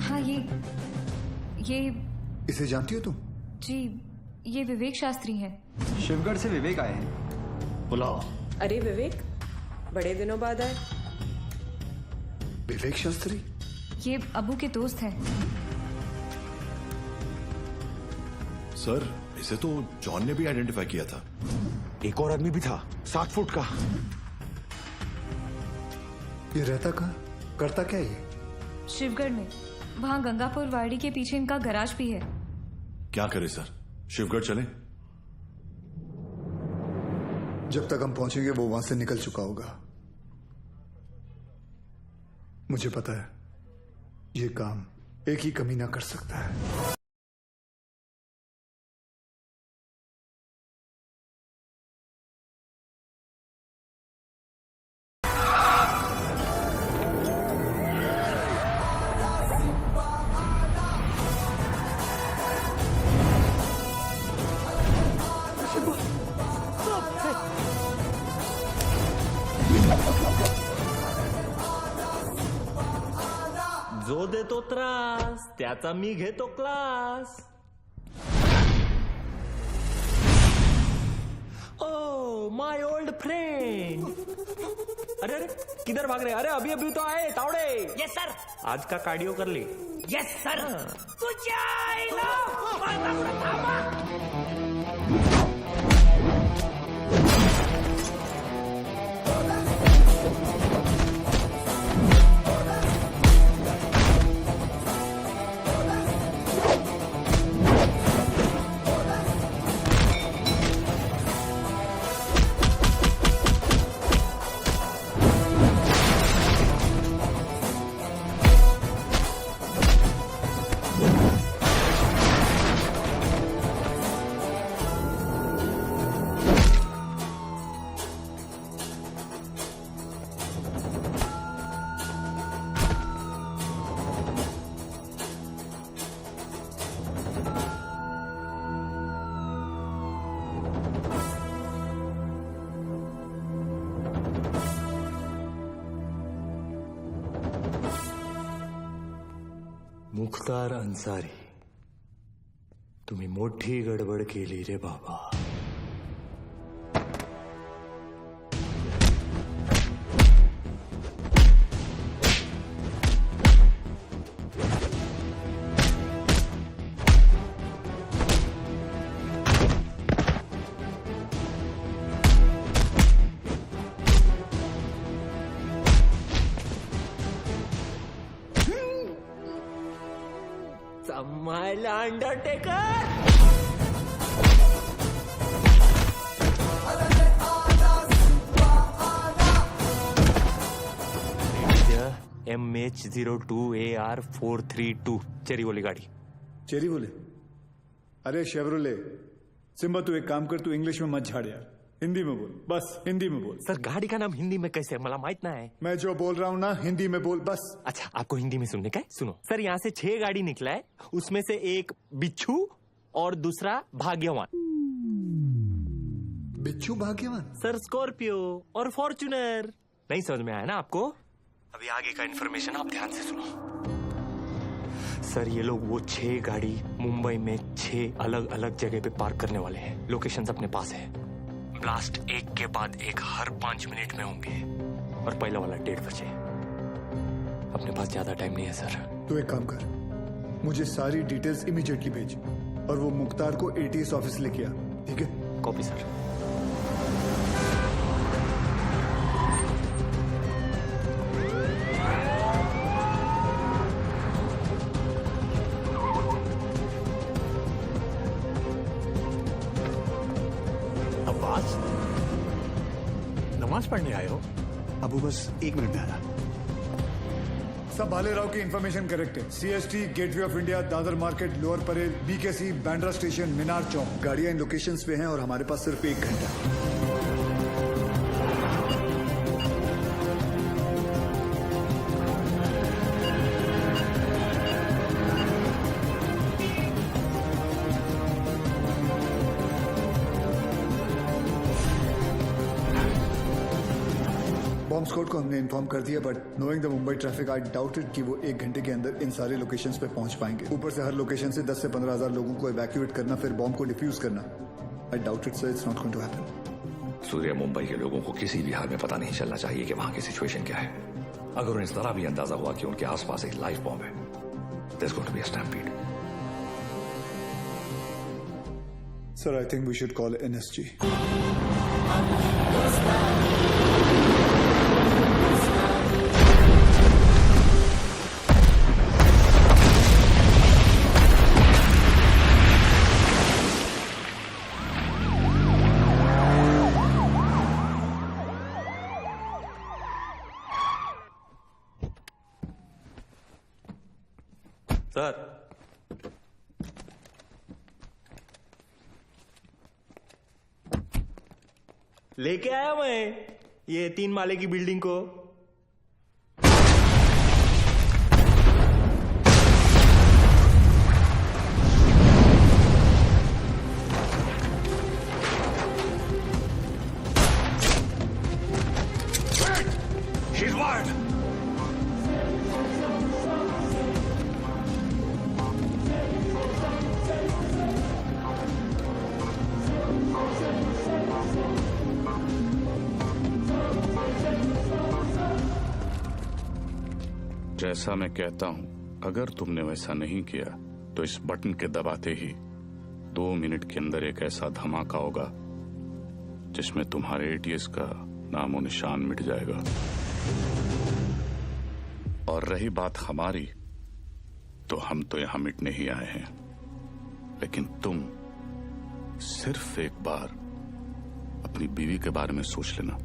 हाँ ये इसे जानती हो तुम? जी, ये विवेक शास्त्री हैं। शिवगढ़ से विवेक आए हैं। बुलाओ। अरे विवेक, बड़े दिनों बाद आए। विवेक शास्त्री? ये अबू के दोस्त हैं। सर, इसे तो जॉन ने भी आइडेंटिफाई किया था। एक और आदमी भी था, 7 फुट का। ये रहता कहाँ? करता क्या ये? शिवगढ़ में, वहाँ गंगापुर वाड़ी के पीछे इनका गराज भी है। क्या करे सर, शिवगढ़ चले? जब तक हम पहुंचेंगे वो वहां से निकल चुका होगा। मुझे पता है ये काम एक ही कमीना कर सकता है। जो देतो त्रास त्याचा मी घेतो class. Oh my old friend. अरे अरे किधर भाग रहे? अरे अभी अभी तो आए तावड़े. Yes sir. आज का कार्डियो कर ले. Yes sir. तुझ्या आईला माझा पुढे थांबा. मुख्तार अन्सारी, तुम्ही मोठी गडबड केली रे बाबा. समायला अंडरटेकर. MH02AR432 चेरी बोली गाड़ी. चेरी बोले? अरे शेवरोले. सिम्बा तू एक काम कर, तू इंग्लिश में मत झाड़ यार, हिंदी में बोल. बस हिंदी में बोल. सर गाड़ी का नाम हिंदी में कैसे? मला माहित नाही. मैं जो बोल रहा हूँ ना हिंदी में बोल बस. अच्छा आपको हिंदी में सुनने का है? सुनो सर, यहाँ से 6 गाड़ी निकला है, उसमें से एक बिच्छू और दूसरा भाग्यवान. बिच्छू भाग्यवान? सर स्कॉर्पियो और फॉर्च्यूनर. नहीं समझ में आया ना आपको? अभी आगे का इन्फॉर्मेशन आप ध्यान से सुनो. सर ये लोग वो 6 गाड़ी मुंबई में 6 अलग अलग जगह पे पार्क करने वाले हैं. लोकेशंस अपने पास है. ब्लास्ट एक के बाद एक हर 5 मिनट में होंगे और पहला वाला 1:30 बजे. अपने पास ज्यादा टाइम नहीं है सर. तू एक काम कर, मुझे सारी डिटेल्स इमीडिएटली भेज और वो मुख्तार को ATS ऑफिस लेके आ. ठीक है? Copy sir. नमाज पढ़ने आए हो? अबू बस 1 मिनट में आया. सब भालेराव की इंफॉर्मेशन करेक्ट है. CST, gateway of India, Dadar market, lower Parel, BKC, Bandra station, Minar Chowk. गाड़ियां इन लोकेशंस पे हैं और हमारे पास सिर्फ 1 घंटा. बॉम्ब स्क्वाड को हमने इन्फॉर्म कर दिया, but knowing the Mumbai traffic I doubted कि वो 1 घंटे के अंदर इन सारे लोकेशंस पे पहुंच पाएंगे। ऊपर से हर लोकेशन से 10 से 15 हजार लोगों को इवैक्यूएट करना, फिर बॉम्ब को डिफ्यूज करना। I doubt it sir, it's not going to happen. Surya, Mumbai के लोगों को किसी भी हाल में पता नहीं चलना चाहिए कि वहां की सिचुएशन क्या है। अगर उन्हें इस तरह भी अंदाजा हुआ कि उनके आसपास एक लाइव बॉम्ब है, there's going to be a stampede. Sir, I think we should call NSG. Sir, लेके आया मैं ये 3 माले की बिल्डिंग को। She's wired. जैसा मैं कहता हूं, अगर तुमने वैसा नहीं किया तो इस बटन के दबाते ही 2 मिनट के अंदर एक ऐसा धमाका होगा जिसमें तुम्हारे एटीएस का नामो निशान मिट जाएगा। और रही बात हमारी, तो हम तो यहां मिटने ही आए हैं, लेकिन तुम सिर्फ एक बार अपनी बीवी के बारे में सोच लेना।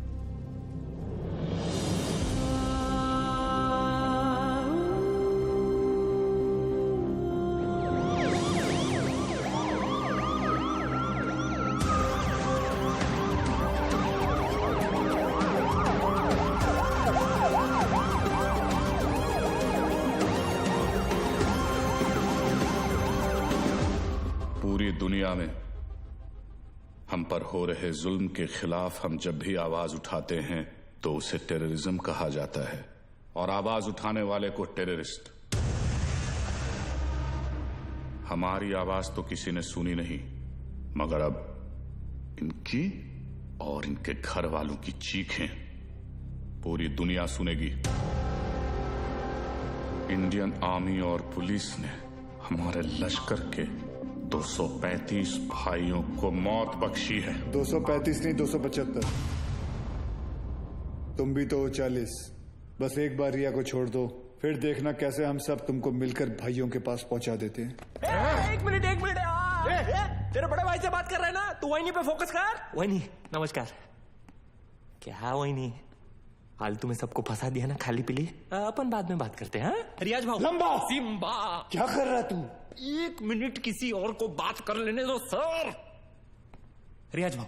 पूरी दुनिया में हम पर हो रहे जुल्म के खिलाफ हम जब भी आवाज उठाते हैं तो उसे टेररिज्म कहा जाता है, और आवाज उठाने वाले को टेररिस्ट। हमारी आवाज तो किसी ने सुनी नहीं, मगर अब इनकी और इनके घर वालों की चीखें पूरी दुनिया सुनेगी। इंडियन आर्मी और पुलिस ने हमारे लश्कर के 235 भाइयों को मौत बख्शी है। 235 नहीं, 275। तुम भी तो 40। बस एक बार रिया को छोड़ दो, फिर देखना कैसे हम सब तुमको मिलकर भाइयों के पास पहुंचा देते हैं। एक मिनट तेरे बड़े भाई से बात कर रहे हैं ना, तू वही पे फोकस कर। वही नमस्कार। क्या वही फालतू में सबको फंसा दिया ना, खाली पीली। अपन बाद में बात करते हैं। रियाज भाऊ, लंबा सिम्बा, क्या कर रहा तू? 1 मिनट किसी और को बात कर लेने दो सर। रियाज भाऊ,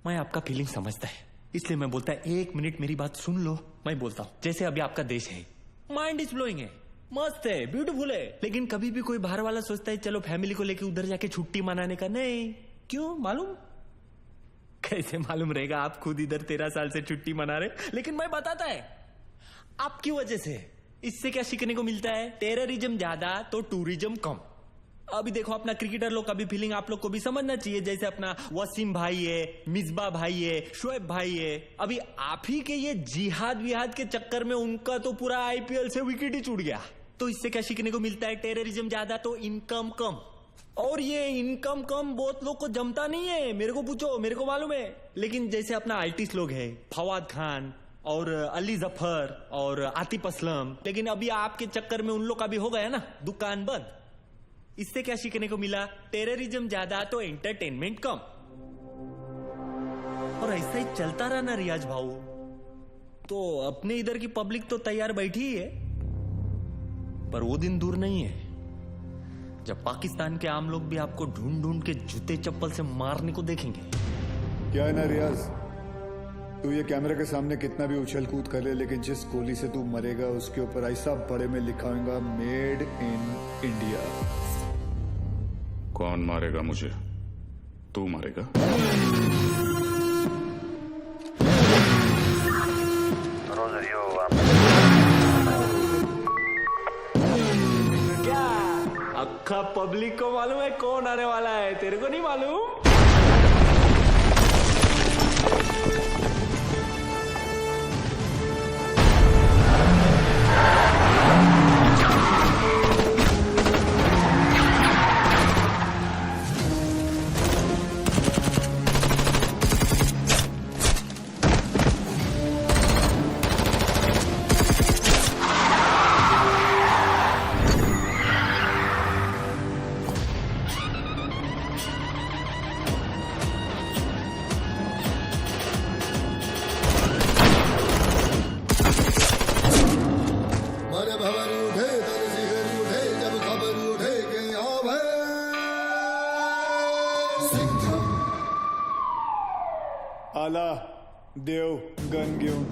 मैं आपका फीलिंग समझता है, इसलिए मैं बोलता है 1 मिनट मेरी बात सुन लो। मैं बोलता हूँ, जैसे अभी आपका देश है, माइंड इज ब्लोइंग है, मस्त है, ब्यूटीफुल है, लेकिन कभी भी कोई बाहर वाला सोचता है चलो फैमिली को लेके उधर जाके छुट्टी मनाने का। नहीं, क्यों मालूम? कैसे मालूम रहेगा? आप खुद इधर 13 साल से छुट्टी मना रहे, लेकिन मैं बताता है आपकी वजह से। इससे क्या सीखने को मिलता है? टेररिज्म ज्यादा तो टूरिज्म कम। अभी देखो, अपना क्रिकेटर लोग का भी फीलिंग आप लोग को भी समझना चाहिए। जैसे अपना वसीम भाई है, मिसबा भाई है, शोएब भाई है, अभी आप ही के ये जिहाद विहाद के चक्कर में उनका तो पूरा आईपीएल से विकेट ही छूट गया। तो इससे क्या सीखने को मिलता है? टेररिज्म ज्यादा तो इनकम कम। और ये इनकम कम बहुत लोग को जमता नहीं है, मेरे को पूछो, मेरे को मालूम है। लेकिन जैसे अपना आर्टिस्ट लोग है, फवाद खान और अली जफर और आतिफ असलम, लेकिन अभी आपके चक्कर में उन लोग का भी हो गया ना दुकान बंद। इससे क्या सीखने को मिला? टेररिज्म ज्यादा तो एंटरटेनमेंट कम। और ऐसा ही चलता रहा ना रियाज भाऊ, तो अपने इधर की पब्लिक तो तैयार बैठी ही है। पर वो दिन दूर नहीं है जब पाकिस्तान के आम लोग भी आपको ढूंढ ढूंढ के जूते चप्पल से मारने को देखेंगे। क्या है ना रियाज, तू ये कैमरा के सामने कितना भी उछल कूद कर ले, लेकिन जिस गोली से तू मरेगा उसके ऊपर ऐसा बड़े में लिखा होगा, मेड इन इंडिया। कौन मारेगा मुझे? तू मारेगा? मूर्खा, पब्लिक को मालूम है कौन आने वाला है, तेरे को नहीं मालूम? आला देव गन घेऊन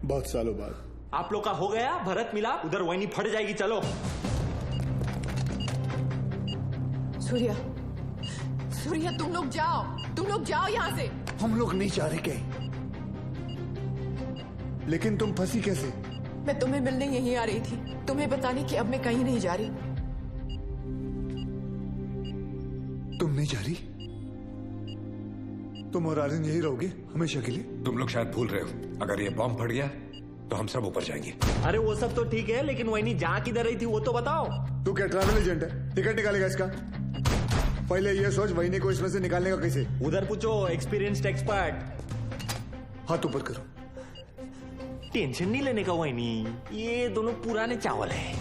बहुत सालों बाद आप लोग का हो गया भरत मिला, उधर वही फट जाएगी। चलो सूर्या, सूर्या तुम लोग जाओ यहाँ से। हम लोग नहीं जा रहे कहीं। लेकिन तुम फंसी कैसे? मैं तुम्हें मिलने यहीं आ रही थी, तुम्हें बताने कि अब मैं कहीं नहीं जा रही। तुम नहीं जा रही? तुम और आर्यन यही रहोगे हमेशा के लिए? तुम लोग शायद भूल रहे हो, अगर ये बॉम्ब फट गया तो हम सब ऊपर जाएंगे। अरे वो सब तो ठीक है, लेकिन वही जा किधर रही थी वो तो बताओ। तू क्या ट्रैवल एजेंट है? टिकट निकालेगा इसका? पहले ये सोच वहीने को इसमें से निकालने का कैसे। उधर पूछो एक्सपीरियंस्ड एक्सपर्ट। हाथ ऊपर करो। टेंशन नहीं लेने का वही, ये दोनों पुराने चावल है।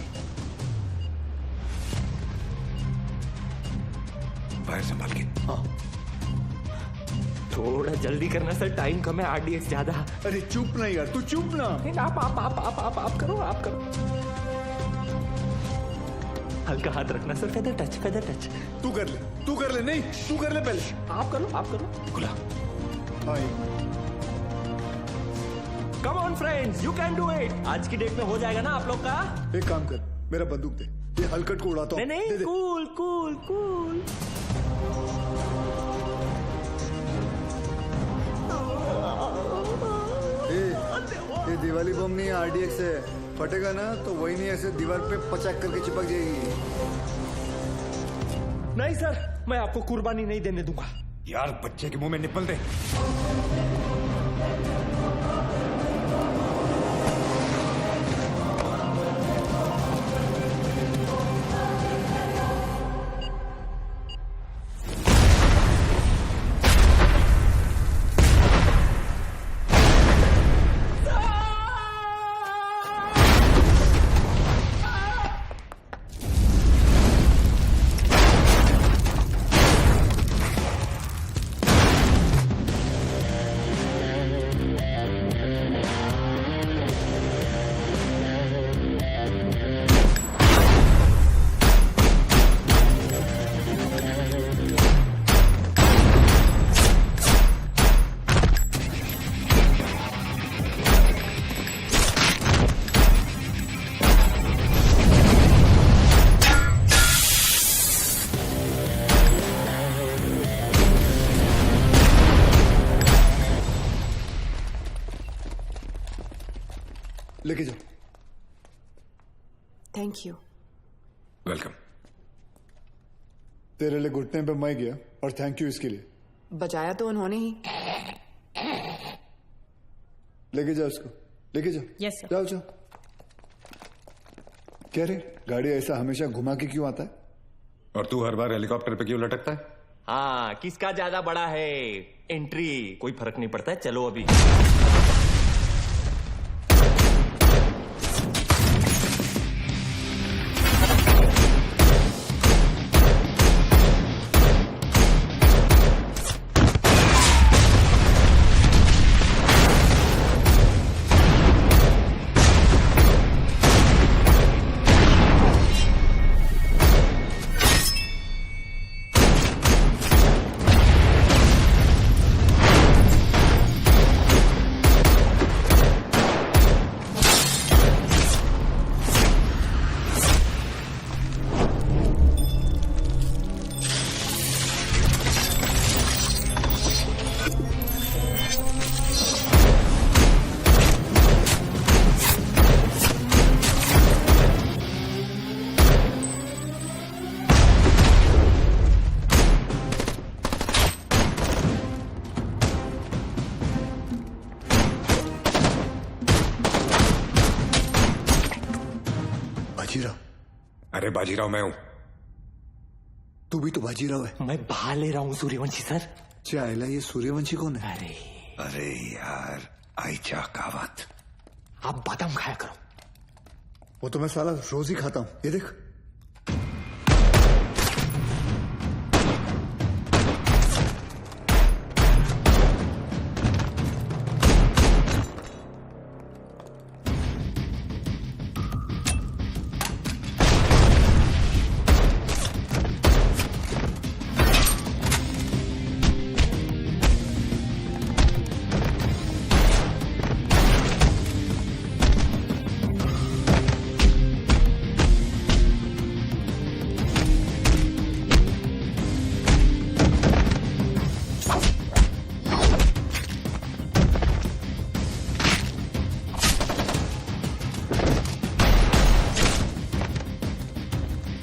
बाहर संभाल के। हाँ थोड़ा जल्दी करना सर, टाइम कम है, आरडीएक्स ज्यादा। अरे चुप नहीं यार, तू चुप ना। आप करो। हल्का हाथ रखना सर, फेदर टच। तू कर ले, नहीं तू कर ले पहले। आप करो। खुला। Come on friends, you can do it. आज की डेट में हो जाएगा ना आप लोग का। एक काम कर, मेरा बंदूक दे, ये हलकट को उड़ाता हूं। नहीं, कूल। ये दिवाली बम नहीं है, आरडीएक्स है। फटेगा ना तो वही नहीं ऐसे दीवार पे पचाक करके चिपक जाएगी। नहीं सर, मैं आपको कुर्बानी नहीं देने दूंगा। यार बच्चे के मुंह में निपल दे। लेके जाओ। Thank you. वेलकम। तेरे लिए घुटने पे मैं गया और थैंक यू इसके लिए। बजाया तो उन्होंने ही। लेके जाओ उसको, लेके जाओ। Yes sir. जाओ जाओ। क्या रे, गाड़ी ऐसा हमेशा घुमा के क्यों आता है? और तू हर बार हेलीकॉप्टर पे क्यों लटकता है? हाँ, किसका ज्यादा बड़ा है एंट्री, कोई फर्क नहीं पड़ता है। चलो अभी। बाजीराव? अरे बाजीराव मैं हूं। तू भी तो बाजीराव है। मैं बहा ले रहा हूँ सूर्यवंशी सर। चाइला, ये सूर्यवंशी कौन है? अरे यार, आयचा कावत। आप बादाम खाया करो। वो तो मैं साला रोज ही खाता हूं, ये देख।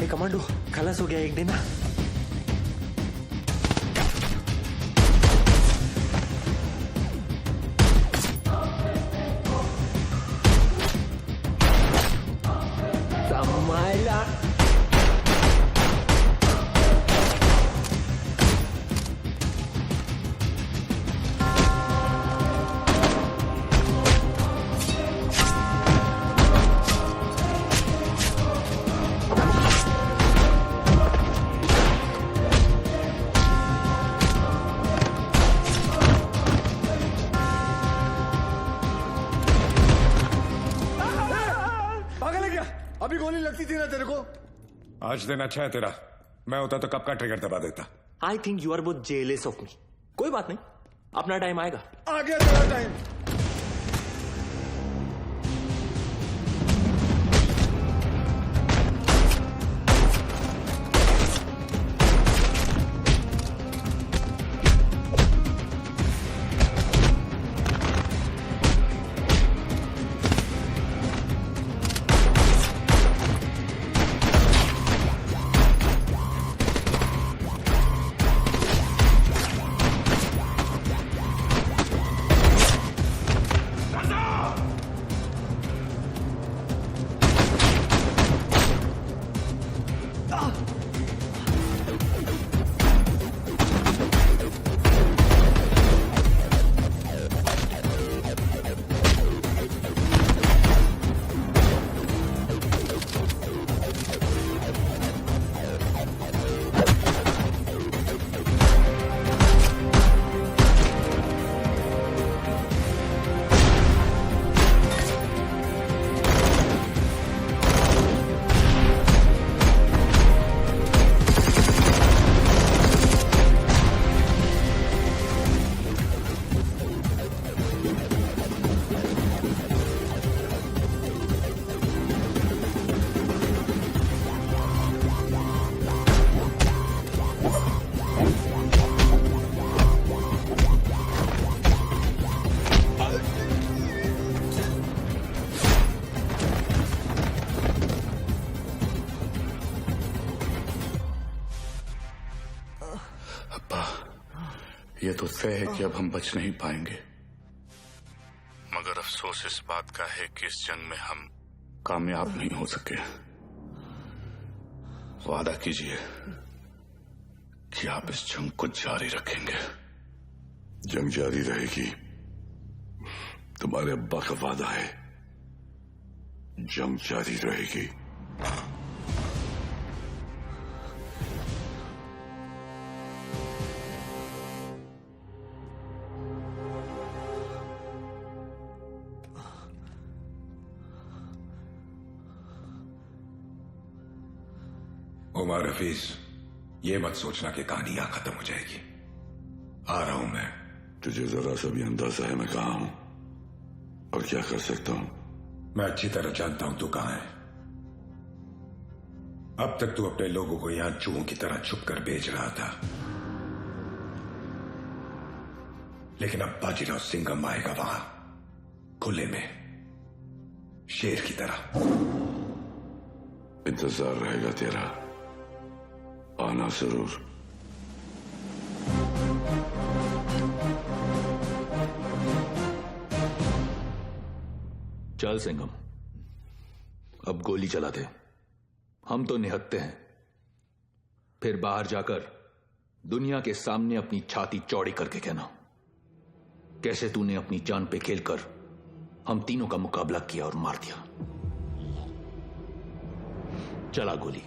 कमांडो, खलास हो गया एक दिन। संभाला। अभी गोली लगती थी ना तेरे को। आज दिन अच्छा है तेरा, मैं होता तो कब का ट्रिगर दबा देता। I think you are both jealous of me. कोई बात नहीं, अपना टाइम आएगा। आ गया तेरा टाइम। ये तो तय है कि अब हम बच नहीं पाएंगे, मगर अफसोस इस बात का है कि इस जंग में हम कामयाब नहीं हो सके। वादा कीजिए कि आप इस जंग को जारी रखेंगे। जंग जारी रहेगी, तुम्हारे अब्बा का वादा है। जंग जारी रहेगी। उमर हफीज, ये मत सोचना कि कहानी यहां खत्म हो जाएगी। आ रहा हूं मैं। तुझे जरा सा भी अंदाजा है मैं कहां हूं और क्या कर सकता हूं? मैं अच्छी तरह जानता हूं तू कहां है। अब तक तू अपने लोगों को यहां चूहों की तरह छुप कर बेच रहा था, लेकिन अब बाजीराव सिंघम आएगा वहां खुले में, शेर की तरह। इंतजार रहेगा तेरा, आना जरूर। चल सिंघम, अब गोली चला दे। हम तो निहत्ते हैं, फिर बाहर जाकर दुनिया के सामने अपनी छाती चौड़ी करके कहना कैसे तूने अपनी जान पे खेलकर हम तीनों का मुकाबला किया और मार दिया। चला गोली।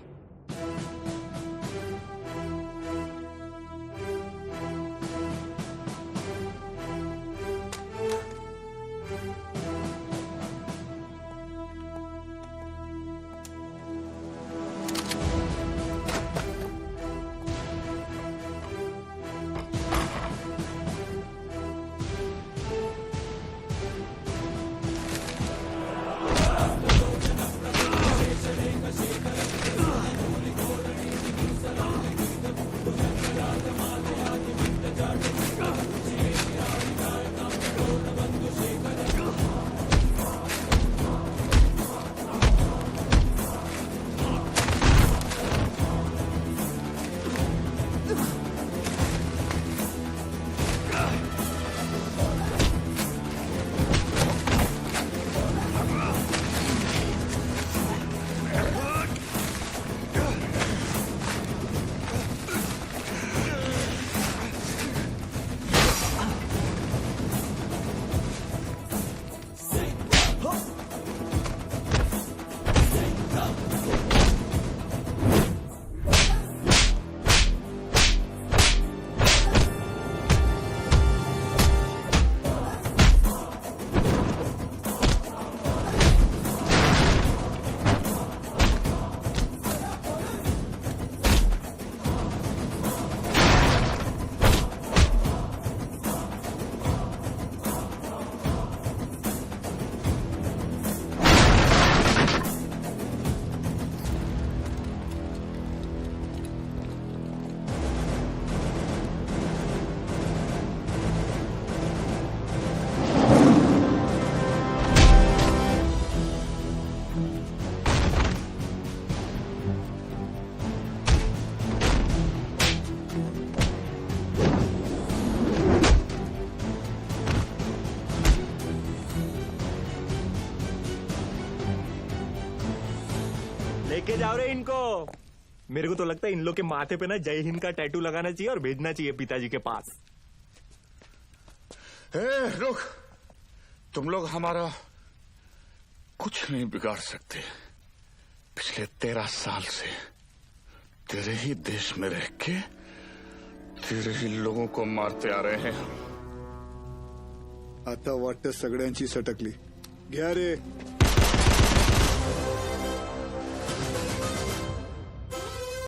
लेके जाओ रे इनको। मेरे को तो लगता है इन लोग के माथे पे ना जय हिंद का टैटू लगाना चाहिए और भेजना चाहिए पिताजी के पास। रुक, तुम लोग हमारा कुछ नहीं बिगाड़ सकते। पिछले 13 साल से तेरे ही देश में रह के तेरे ही लोगों को मारते आ रहे हैं। आता वाटतं सगळ्यांची सटकली। घ्या रे।